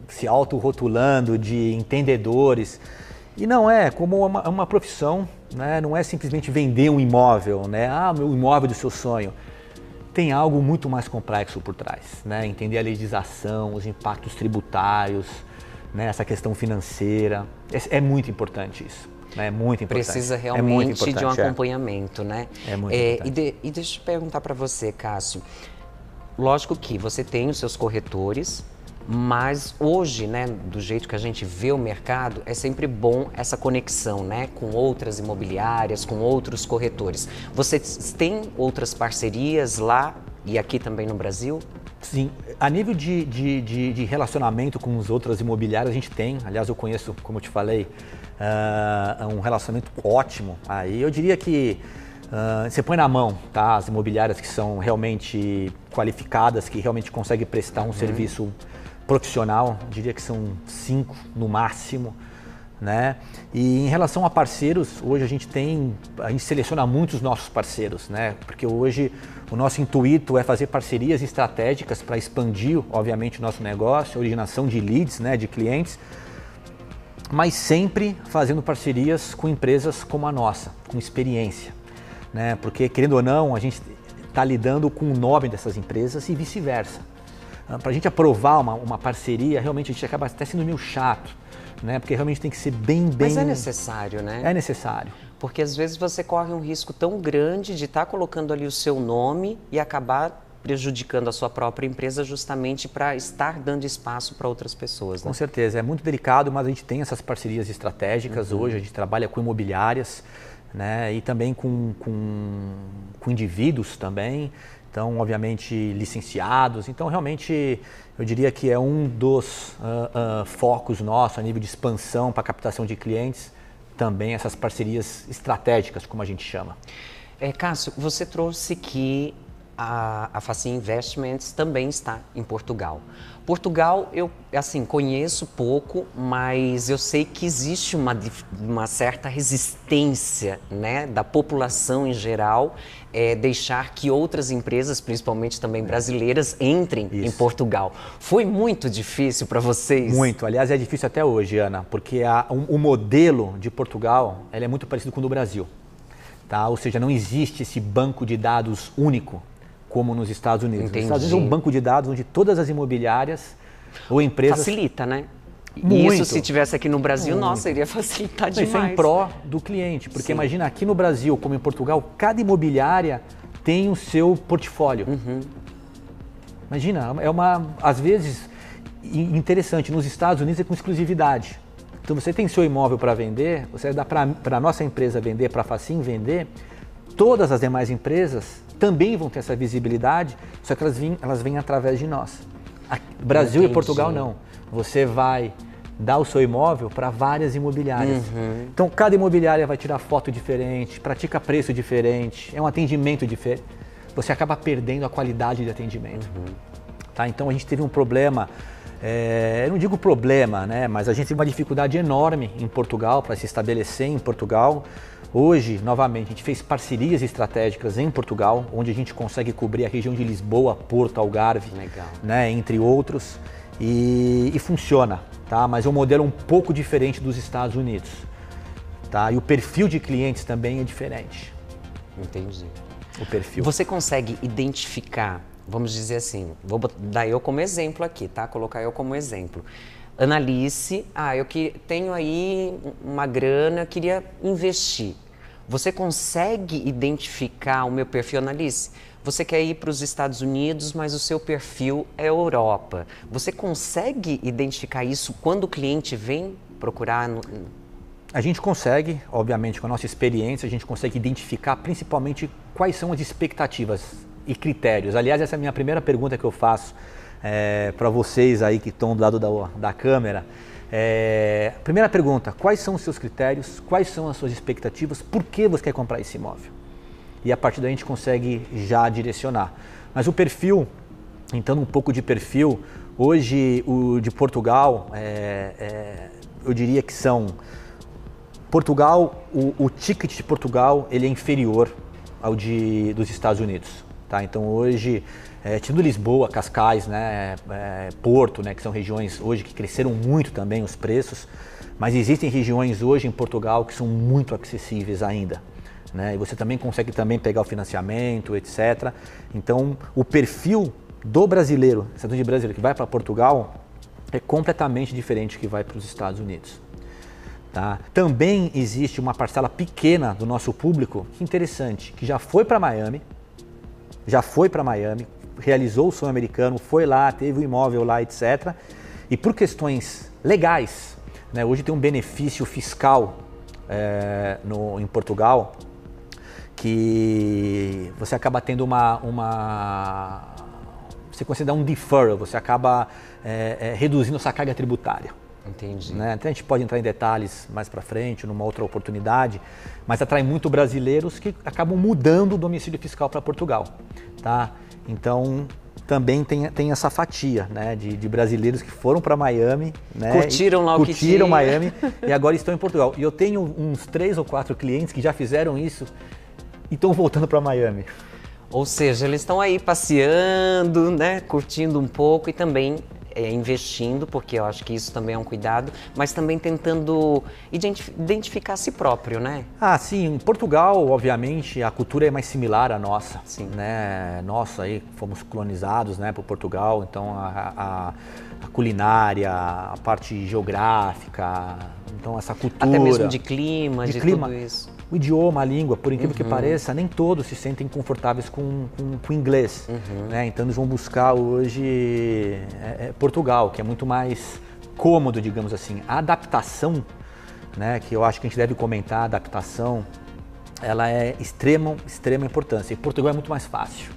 se autorrotulando de entendedores. E não é como uma profissão, né? Não é simplesmente vender um imóvel, né? Meu imóvel do seu sonho. Tem algo muito mais complexo por trás, né? Entender a legislação, os impactos tributários, né? Essa questão financeira. É muito importante isso. É muito importante. Precisa realmente de um acompanhamento, né? É muito importante. E deixa eu perguntar para você, Cássio. Lógico que você tem os seus corretores, mas hoje, né, do jeito que a gente vê o mercado, é sempre bom essa conexão, né, com outras imobiliárias, com outros corretores. Você tem outras parcerias lá e aqui também no Brasil? Sim, a nível de relacionamento com as outras imobiliárias a gente tem, aliás eu conheço, como eu te falei, um relacionamento ótimo. Aí eu diria que você põe na mão, tá, as imobiliárias que são realmente qualificadas, que realmente conseguem prestar um serviço profissional, diria que são 5 no máximo, né? E em relação a parceiros, hoje a gente seleciona muitos nossos parceiros, né? Porque hoje o nosso intuito é fazer parcerias estratégicas para expandir, obviamente, o nosso negócio, a originação de leads, né, de clientes, mas sempre fazendo parcerias com empresas como a nossa, com experiência, né? Porque, querendo ou não, a gente está lidando com o nome dessas empresas e vice-versa. Para a gente aprovar uma parceria, realmente a gente acaba até sendo meio chato, né? Porque realmente tem que ser bem... Mas é necessário, né? É necessário. Porque às vezes você corre um risco tão grande de estar colocando ali o seu nome e acabar prejudicando a sua própria empresa justamente para estar dando espaço para outras pessoas, né? Com certeza, é muito delicado, mas a gente tem essas parcerias estratégicas hoje, a gente trabalha com imobiliárias, né? E também com indivíduos também. Então, obviamente, licenciados. Então, realmente, eu diria que é um dos focos nossos a nível de expansão para captação de clientes, também essas parcerias estratégicas, como a gente chama. Cássio, você trouxe que a Facim Investments também está em Portugal. Portugal, eu conheço pouco, mas eu sei que existe uma certa resistência, né, da população em geral, deixar que outras empresas, principalmente também brasileiras, entrem em Portugal. Foi muito difícil para vocês? Muito. Aliás, é difícil até hoje, Ana, porque o modelo de Portugal é muito parecido com o do Brasil. Tá? Ou seja, não existe esse banco de dados único como nos Estados Unidos. Entendi. Nos Estados Unidos é um banco de dados onde todas as imobiliárias ou empresas... Facilita, né? Muito. Isso, se tivesse aqui no Brasil, nossa, iria facilitar demais. Isso é em pró do cliente, porque imagina, aqui no Brasil, como em Portugal, cada imobiliária tem o seu portfólio. Imagina, às vezes, interessante, nos Estados Unidos é com exclusividade. Então você tem seu imóvel para vender, você dá para a nossa empresa vender, para a Facim vender, todas as demais empresas também vão ter essa visibilidade, só que elas vêm através de nós. Brasil e Portugal não. Você vai dar o seu imóvel para várias imobiliárias. Então, cada imobiliária vai tirar foto diferente, pratica preço diferente, é um atendimento diferente. Você acaba perdendo a qualidade de atendimento. Tá? Então, a gente teve um problema, eu não digo problema, né? Mas a gente teve uma dificuldade enorme em Portugal, para se estabelecer em Portugal. Hoje, novamente, a gente fez parcerias estratégicas em Portugal, onde a gente consegue cobrir a região de Lisboa, Porto, Algarve, né, entre outros, e funciona, tá? Mas é um modelo um pouco diferente dos Estados Unidos, tá? E o perfil de clientes também é diferente. Entendi. O perfil. Você consegue identificar, vamos dizer assim, vou dar eu como exemplo aqui, tá? Colocar eu como exemplo. Analice, eu tenho aí uma grana, queria investir. Você consegue identificar o meu perfil, Analice? Você quer ir para os Estados Unidos, mas o seu perfil é Europa. Você consegue identificar isso quando o cliente vem procurar? A gente consegue, obviamente, com a nossa experiência, a gente consegue identificar principalmente quais são as expectativas e critérios. Aliás, essa é a minha primeira pergunta que eu faço para vocês aí que estão do lado da câmera. Primeira pergunta, quais são os seus critérios, quais são as suas expectativas, por que você quer comprar esse imóvel? E a partir daí a gente consegue já direcionar. Mas o perfil, então um pouco de perfil, hoje o de Portugal, eu diria que são... Portugal, o ticket de Portugal ele é inferior ao dos Estados Unidos. Tá? Então hoje, tirando Lisboa, Cascais, né, Porto, né, que são regiões hoje que cresceram muito também os preços, mas existem regiões hoje em Portugal que são muito acessíveis ainda. Né? E você também consegue pegar o financiamento, etc. Então o perfil do brasileiro, cidadão de brasileiro que vai para Portugal, é completamente diferente do que vai para os Estados Unidos. Tá? Também existe uma parcela pequena do nosso público, que interessante, que já foi para Miami, realizou o sonho americano, foi lá, teve o imóvel lá, etc. E por questões legais, né, hoje tem um benefício fiscal em Portugal, que você acaba tendo você considera um deferral, você acaba reduzindo a sua carga tributária. Entendi. Né? Até a gente pode entrar em detalhes mais para frente, numa outra oportunidade, mas atrai muito brasileiros que acabam mudando o domicílio fiscal para Portugal. Tá? Então, também tem essa fatia, né, de brasileiros que foram para Miami, né, curtiram lá o que tinha. Curtiram Miami e agora estão em Portugal. E eu tenho uns 3 ou 4 clientes que já fizeram isso e estão voltando para Miami. Ou seja, eles estão aí passeando, né, curtindo um pouco e também investindo, porque eu acho que isso também é um cuidado, mas também tentando identificar a si próprio, né? Ah, sim. Em Portugal, obviamente, a cultura é mais similar à nossa. Sim. Né? Nós aí fomos colonizados, né, por Portugal, então a culinária, a parte geográfica, então essa cultura. Até mesmo de clima, tudo isso. O idioma, a língua, por incrível que pareça, nem todos se sentem confortáveis com o inglês. Né? Então eles vão buscar hoje Portugal, que é muito mais cômodo, digamos assim. A adaptação, né, que eu acho que a gente deve comentar, a adaptação, ela é extrema importância. E Portugal é muito mais fácil.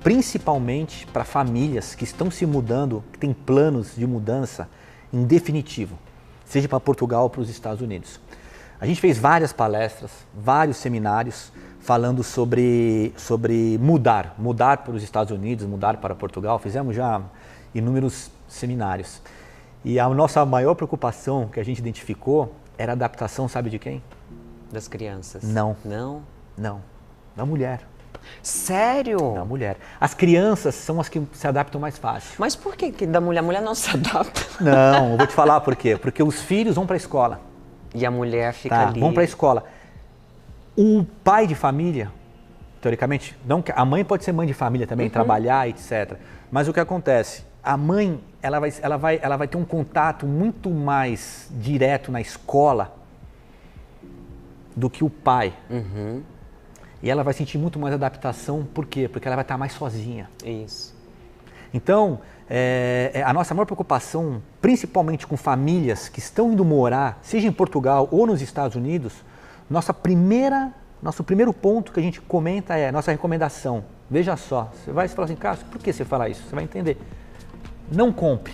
Principalmente para famílias que estão se mudando, que têm planos de mudança em definitivo, seja para Portugal ou para os Estados Unidos. A gente fez várias palestras, vários seminários falando sobre mudar para os Estados Unidos, mudar para Portugal. Fizemos já inúmeros seminários. E a nossa maior preocupação que a gente identificou era a adaptação, sabe de quem? Das crianças. Não. Não? Não. Da mulher. Sério? Da mulher. As crianças são as que se adaptam mais fácil. Mas por que da mulher? A mulher não se adapta. Não, eu vou te falar por quê. Porque os filhos vão para a escola. E a mulher fica ali. Vão para a escola. O pai de família, teoricamente, não, a mãe pode ser mãe de família também, trabalhar, etc. Mas o que acontece? A mãe, ela vai ter um contato muito mais direto na escola do que o pai. E ela vai sentir muito mais adaptação, por quê? Porque ela vai estar mais sozinha. Isso. Então, a nossa maior preocupação, principalmente com famílias que estão indo morar, seja em Portugal ou nos Estados Unidos, nosso primeiro ponto que a gente comenta é a nossa recomendação. Veja só, você vai falar assim, Cássio, por que você fala isso? Você vai entender. Não compre.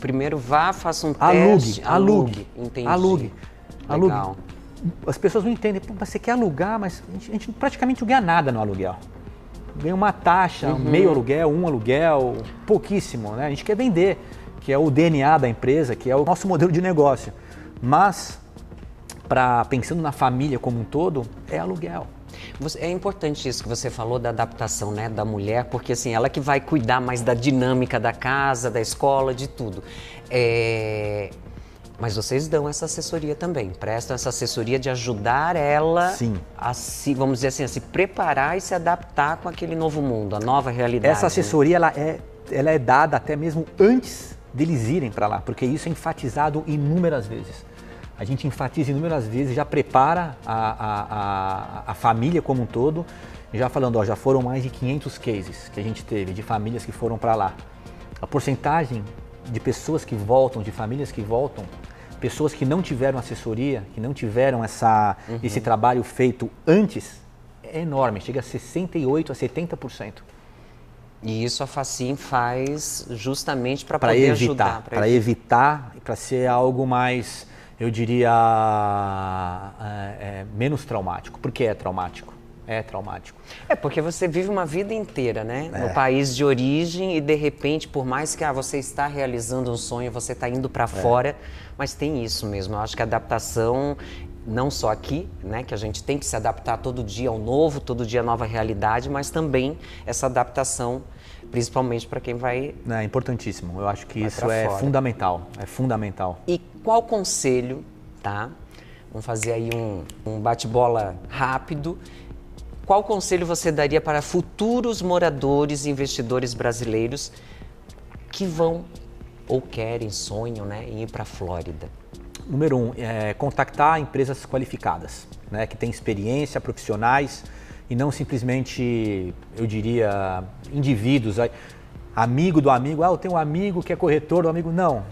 Primeiro vá, faça um teste. Alugue. Entendi. Alugue. Legal. As pessoas não entendem, mas você quer alugar, mas a gente praticamente não ganha nada no aluguel. Ganha uma taxa, meio aluguel, um aluguel, pouquíssimo, né? A gente quer vender, que é o DNA da empresa, que é o nosso modelo de negócio. Mas, pensando na família como um todo, é aluguel. É importante isso que você falou da adaptação, né, da mulher, porque assim, ela que vai cuidar mais da dinâmica da casa, da escola, de tudo. Mas vocês dão essa assessoria também, prestam essa assessoria de ajudar ela a se, vamos dizer assim, a se preparar e se adaptar com aquele novo mundo, a nova realidade. Essa assessoria, ela é dada até mesmo antes deles irem para lá, porque isso é enfatizado inúmeras vezes. A gente enfatiza inúmeras vezes, já prepara a família como um todo, já falando, já foram mais de 500 cases que a gente teve de famílias que foram para lá. A porcentagem de pessoas que voltam, de famílias que voltam, pessoas que não tiveram assessoria, que não tiveram esse trabalho feito antes, é enorme, chega a 68% a 70%. E isso a Facim faz justamente para poder ajudar. Para evitar, para ser algo mais, eu diria, menos traumático. Por que é traumático? É traumático. Porque você vive uma vida inteira, né? No país de origem e de repente, por mais que você está realizando um sonho, você está indo para fora, mas tem isso mesmo. Eu acho que a adaptação, não só aqui, né? Que a gente tem que se adaptar todo dia ao novo, todo dia à nova realidade, mas também essa adaptação, principalmente para quem vai... É importantíssimo. Eu acho que isso é fundamental. É fundamental. E qual conselho, tá? Vamos fazer aí um bate-bola rápido. Qual conselho você daria para futuros moradores e investidores brasileiros que vão ou querem, sonham, né, em ir para a Flórida? número um, contactar empresas qualificadas, né, que têm experiência, profissionais, e não simplesmente, eu diria, indivíduos, amigo do amigo, eu tenho um amigo que é corretor do amigo. Não.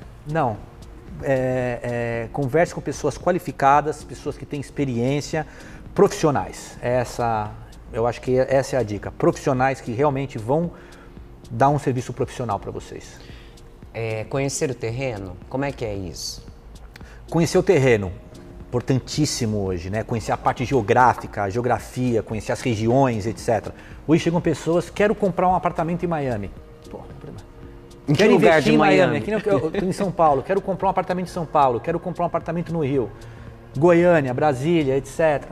Converse com pessoas qualificadas, pessoas que têm experiência, profissionais. Eu acho que essa é a dica. Profissionais que realmente vão dar um serviço profissional para vocês. Conhecer o terreno, como é que é isso? Conhecer o terreno, importantíssimo hoje, né? Conhecer a parte geográfica, a geografia, conhecer as regiões, etc. Hoje chegam pessoas, quero comprar um apartamento em Miami. Pô, em que lugar de Miami? Aqui eu estou em São Paulo, quero comprar um apartamento em São Paulo, quero comprar um apartamento no Rio, Goiânia, Brasília, etc.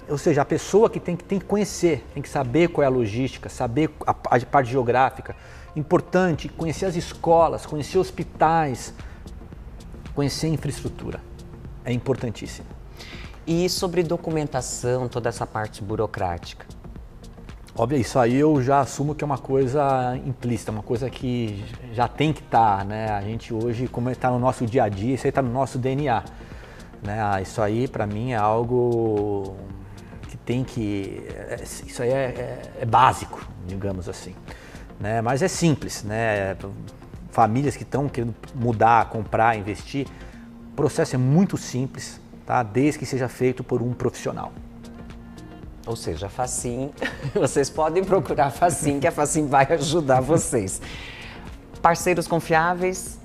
Ou seja, a pessoa que tem que conhecer, tem que saber qual é a logística, saber a parte geográfica. Importante conhecer as escolas, conhecer hospitais, conhecer a infraestrutura. É importantíssimo. E sobre documentação, toda essa parte burocrática? Óbvio, isso aí eu já assumo que é uma coisa implícita, uma coisa que já tem que estar, né? A gente hoje, como está no nosso dia a dia, isso aí está no nosso DNA, né? Isso aí para mim é algo que tem que... Isso aí é básico, digamos assim, né? Mas é simples, né? Famílias que estão querendo mudar, comprar, investir, o processo é muito simples, tá? Desde que seja feito por um profissional. Ou seja, a Facim, vocês podem procurar a Facim, que a Facim vai ajudar vocês. Parceiros confiáveis?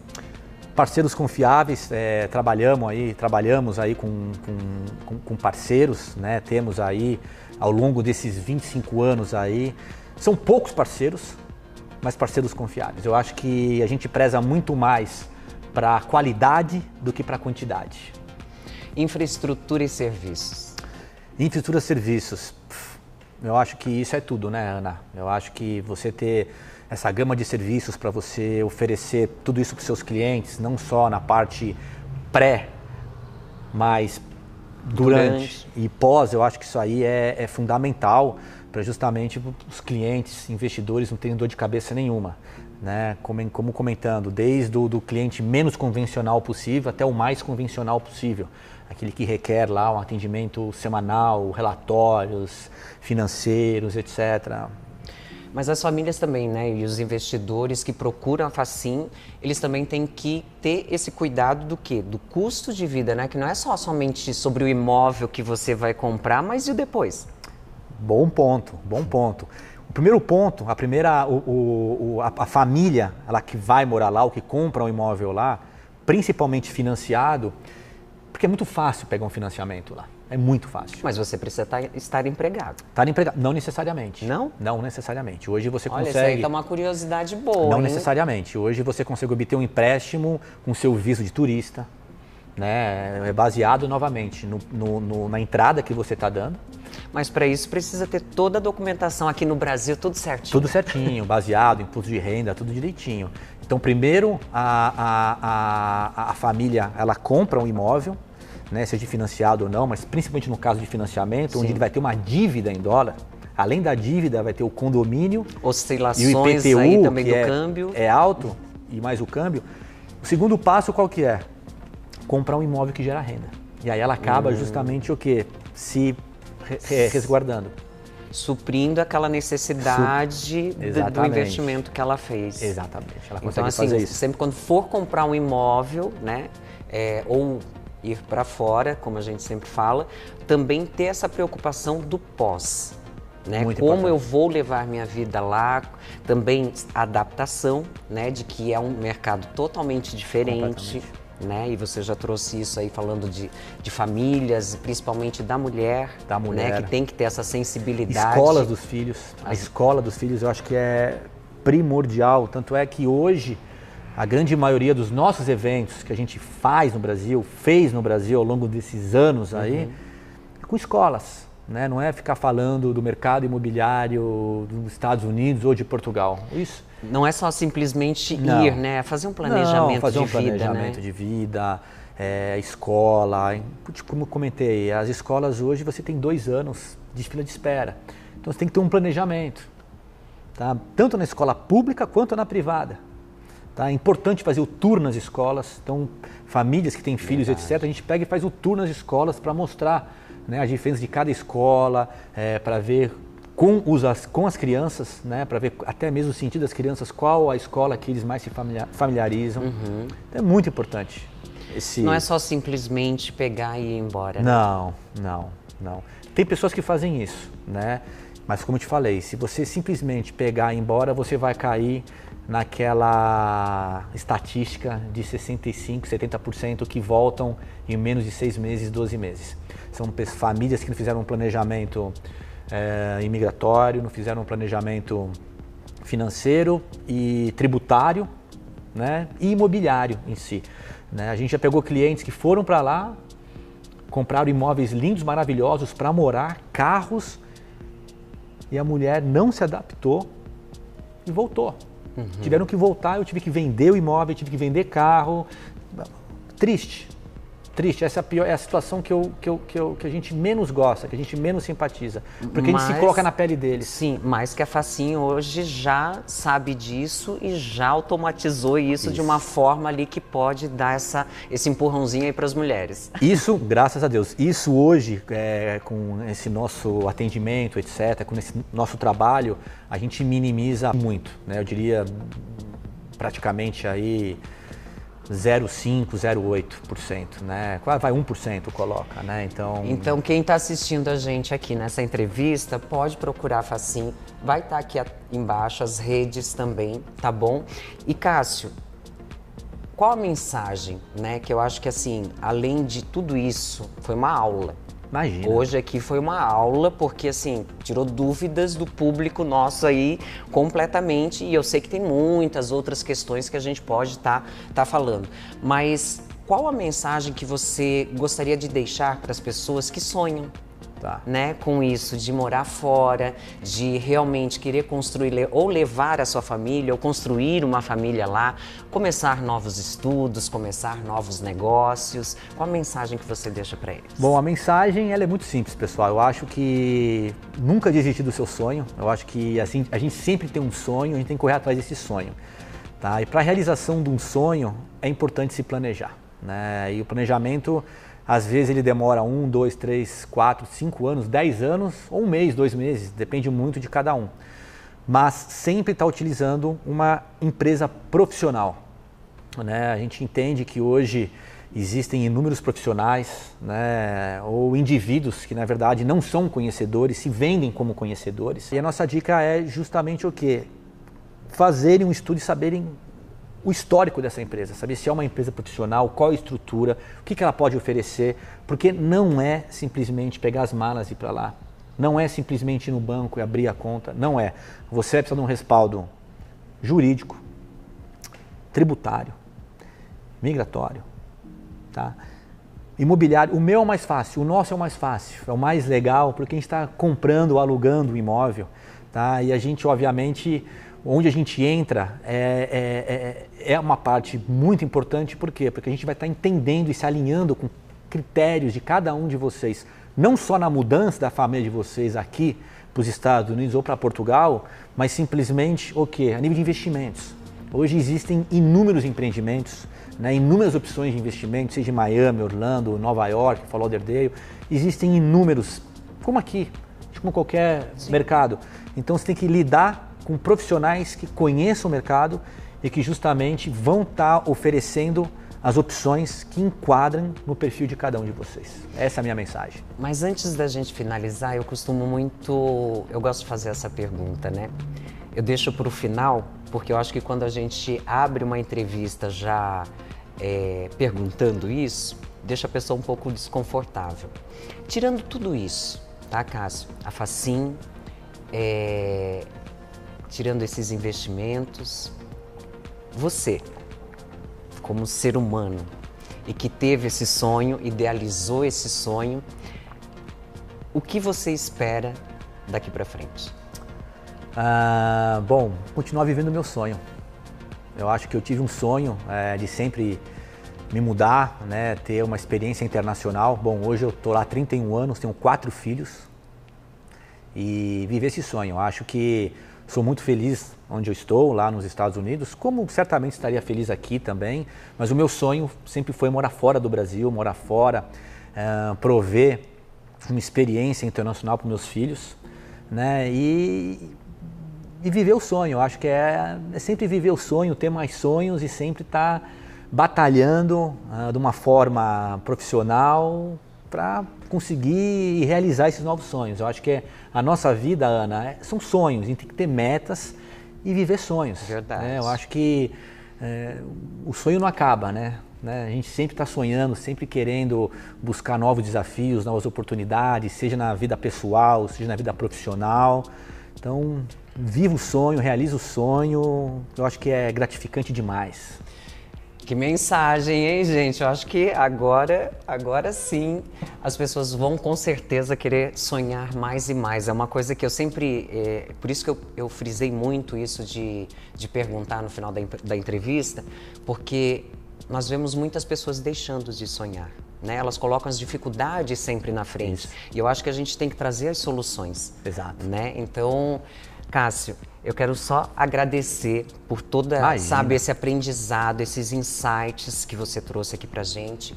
Parceiros confiáveis, trabalhamos aí com parceiros, né? Temos aí, ao longo desses 25 anos aí, são poucos parceiros, mas parceiros confiáveis. Eu acho que a gente preza muito mais para a qualidade do que para a quantidade. Infraestrutura e serviços? Infraestrutura e serviços, eu acho que isso é tudo, né, Ana? Eu acho que você ter essa gama de serviços para você oferecer tudo isso para os seus clientes, não só na parte pré, mas durante e pós, eu acho que isso aí é fundamental para justamente os clientes, investidores não terem dor de cabeça nenhuma, né? Como comentando, desde do cliente menos convencional possível até o mais convencional possível. Aquele que requer lá um atendimento semanal, relatórios financeiros, etc. Mas as famílias também, né, e os investidores que procuram a Facim, eles também têm que ter esse cuidado do quê? Do custo de vida, né? Que não é somente sobre o imóvel que você vai comprar, mas e o depois? Bom ponto, bom ponto. O primeiro ponto, a família, ela que vai morar lá, ou que compra um imóvel lá, principalmente financiado, porque é muito fácil pegar um financiamento lá, é muito fácil. Mas você precisa estar empregado. Estar empregado, não necessariamente. Não? Não necessariamente. Hoje você consegue... Olha, isso aí tá uma curiosidade boa, Não hein? necessariamente. Hoje você consegue obter um empréstimo com seu visto de turista, né? É baseado novamente na entrada que você está dando. Mas para isso precisa ter toda a documentação aqui no Brasil, tudo certinho. Tudo certinho, baseado, imposto de renda, tudo direitinho. Então, primeiro, a família, ela compra um imóvel, né, seja financiado ou não, mas principalmente no caso de financiamento, Sim. onde ele vai ter uma dívida em dólar. Além da dívida, vai ter o condomínio, oscilações e o IPTU, aí também que do câmbio. É alto, e mais o câmbio. O segundo passo, qual que é? Comprar um imóvel que gera renda. E aí ela acaba justamente o quê? Se resguardando. Suprindo aquela necessidade do investimento que ela fez. Exatamente, ela consegue então, assim, fazer isso. Sempre quando for comprar um imóvel, né, ou ir para fora, como a gente sempre fala, também ter essa preocupação do pós. Né? Muito Como importante. eu vou levar minha vida lá, também a adaptação, né, de que é um mercado totalmente diferente. Né? E você já trouxe isso aí falando de famílias, principalmente da mulher, né? Que tem que ter essa sensibilidade. Escolas dos filhos. A escola dos filhos eu acho que é primordial. Tanto é que hoje a grande maioria dos nossos eventos que a gente fez no Brasil ao longo desses anos aí, com escolas. Né? Não é ficar falando do mercado imobiliário dos Estados Unidos ou de Portugal. Isso. Não é só simplesmente ir, né? Fazer um planejamento de vida, planejamento de vida, escola. Como eu comentei, as escolas hoje você tem 2 anos de fila de espera. Então você tem que ter um planejamento, tá? Tanto na escola pública quanto na privada. Tá? É importante fazer o tour nas escolas, então famílias que têm filhos, etc., a gente pega e faz o tour nas escolas para mostrar, né, as diferenças de cada escola, para ver com as crianças, né, para ver até mesmo o sentido das crianças, qual a escola que eles mais se familiarizam. Então, é muito importante. Não é só simplesmente pegar e ir embora. Não. Tem pessoas que fazem isso, né? Mas como eu te falei, se você simplesmente pegar e ir embora, você vai cair naquela estatística de 65%, 70% que voltam em menos de 6 meses, 12 meses. São famílias que não fizeram um planejamento imigratório, não fizeram um planejamento financeiro e tributário, né? E imobiliário em si. Né? A gente já pegou clientes que foram para lá, compraram imóveis lindos, maravilhosos para morar, carros, e a mulher não se adaptou e voltou. Tiveram que voltar, eu tive que vender o imóvel, tive que vender carro. Triste. Essa é a situação que a gente menos gosta, que a gente menos simpatiza. Porque a gente se coloca na pele deles. Sim, mas que a Facim hoje já sabe disso e já automatizou isso de uma forma ali que pode dar esse empurrãozinho aí para as mulheres. Isso, graças a Deus. Isso hoje, com esse nosso atendimento, etc., com esse nosso trabalho, a gente minimiza muito, né? Eu diria praticamente aí 0,5%, 0,8%, né? Quase vai 1% coloca, né? Então quem está assistindo a gente aqui nessa entrevista pode procurar a Facim, vai estar aqui embaixo as redes também, tá bom? E Cássio, qual a mensagem, né? Que eu acho que assim, além de tudo isso, foi uma aula. Imagina. Hoje aqui foi uma aula, porque assim, tirou dúvidas do público nosso aí completamente, e eu sei que tem muitas outras questões que a gente pode estar falando. Mas qual a mensagem que você gostaria de deixar para as pessoas que sonham? Né, com isso, de morar fora, de realmente querer construir ou levar a sua família, ou construir uma família lá, começar novos estudos, começar novos negócios. Qual a mensagem que você deixa para eles? Bom, a mensagem ela é muito simples, pessoal. Eu acho que nunca desistir do seu sonho. Eu acho que assim, a gente sempre tem um sonho, a gente tem que correr atrás desse sonho. Tá? E para a realização de um sonho é importante se planejar. Né? E o planejamento, às vezes ele demora 1, 2, 3, 4, 5 anos, 10 anos, ou 1 mês, 2 meses, depende muito de cada um. Mas sempre está utilizando uma empresa profissional. Né? A gente entende que hoje existem inúmeros profissionais, né, ou indivíduos que na verdade não são conhecedores, se vendem como conhecedores. E a nossa dica é justamente o quê? Fazerem um estudo e saberem o histórico dessa empresa, saber se é uma empresa profissional, qual a estrutura, o que ela pode oferecer, porque não é simplesmente pegar as malas e ir para lá, não é simplesmente ir no banco e abrir a conta, não é. Você vai precisar de um respaldo jurídico, tributário, migratório, tá? Imobiliário. O meu é o mais fácil, o nosso é o mais fácil, é o mais legal, porque a gente está comprando ou alugando o imóvel, tá? E a gente, obviamente, onde a gente entra é uma parte muito importante, por quê? Porque a gente vai estar entendendo e se alinhando com critérios de cada um de vocês, não só na mudança da família de vocês aqui para os Estados Unidos ou para Portugal, mas simplesmente o quê? A nível de investimentos. Hoje existem inúmeros empreendimentos, né, inúmeras opções de investimento, seja em Miami, Orlando, Nova York, Fort Lauderdale, existem inúmeros, como aqui, como qualquer mercado. Então você tem que lidar com profissionais que conheçam o mercado e que justamente vão estar oferecendo as opções que enquadram no perfil de cada um de vocês. Essa é a minha mensagem. Mas antes da gente finalizar, eu gosto de fazer essa pergunta, né? Eu deixo para o final, porque eu acho que quando a gente abre uma entrevista já perguntando isso, deixa a pessoa um pouco desconfortável. Tirando tudo isso, tá, Cássio? A Facim, tirando esses investimentos, você, como ser humano, e que teve esse sonho, idealizou esse sonho, o que você espera daqui para frente? Bom, continuar vivendo o meu sonho. Eu acho que eu tive um sonho de sempre me mudar, né, ter uma experiência internacional. Bom, hoje eu estou lá há 31 anos, tenho 4 filhos e viver esse sonho. Eu acho que Sou muito feliz onde eu estou, lá nos Estados Unidos, como certamente estaria feliz aqui também, mas o meu sonho sempre foi morar fora do Brasil, morar fora, prover uma experiência internacional para meus filhos, né? E viver o sonho. Eu acho que é sempre viver o sonho, ter mais sonhos e sempre estar batalhando de uma forma profissional para conseguir realizar esses novos sonhos. Eu acho que a nossa vida, Ana, são sonhos, a gente tem que ter metas e viver sonhos. Verdade. Né? Eu acho que o sonho não acaba, né? A gente sempre está sonhando, sempre querendo buscar novos desafios, novas oportunidades, seja na vida pessoal, seja na vida profissional. Então, viva o sonho, realiza o sonho, eu acho que é gratificante demais. Que mensagem, hein, gente? Eu acho que agora sim as pessoas vão com certeza querer sonhar mais e mais. É uma coisa que eu sempre... por isso que eu frisei muito isso de perguntar no final da entrevista, porque nós vemos muitas pessoas deixando de sonhar. Né? Elas colocam as dificuldades sempre na frente. Isso. E eu acho que a gente tem que trazer as soluções. Exato. Né? Então, Cássio, eu quero só agradecer por toda, sabe, esse aprendizado, esses insights que você trouxe aqui pra gente.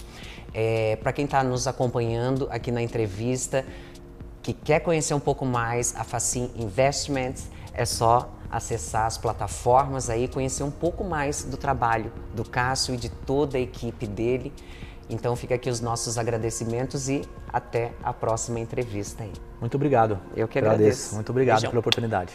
Para quem está nos acompanhando aqui na entrevista, que quer conhecer um pouco mais a Facim Investments, é só acessar as plataformas aí, conhecer um pouco mais do trabalho do Cássio e de toda a equipe dele. Então fica aqui os nossos agradecimentos e até a próxima entrevista aí. Muito obrigado. Eu que agradeço. Muito obrigado Beijão. pela oportunidade.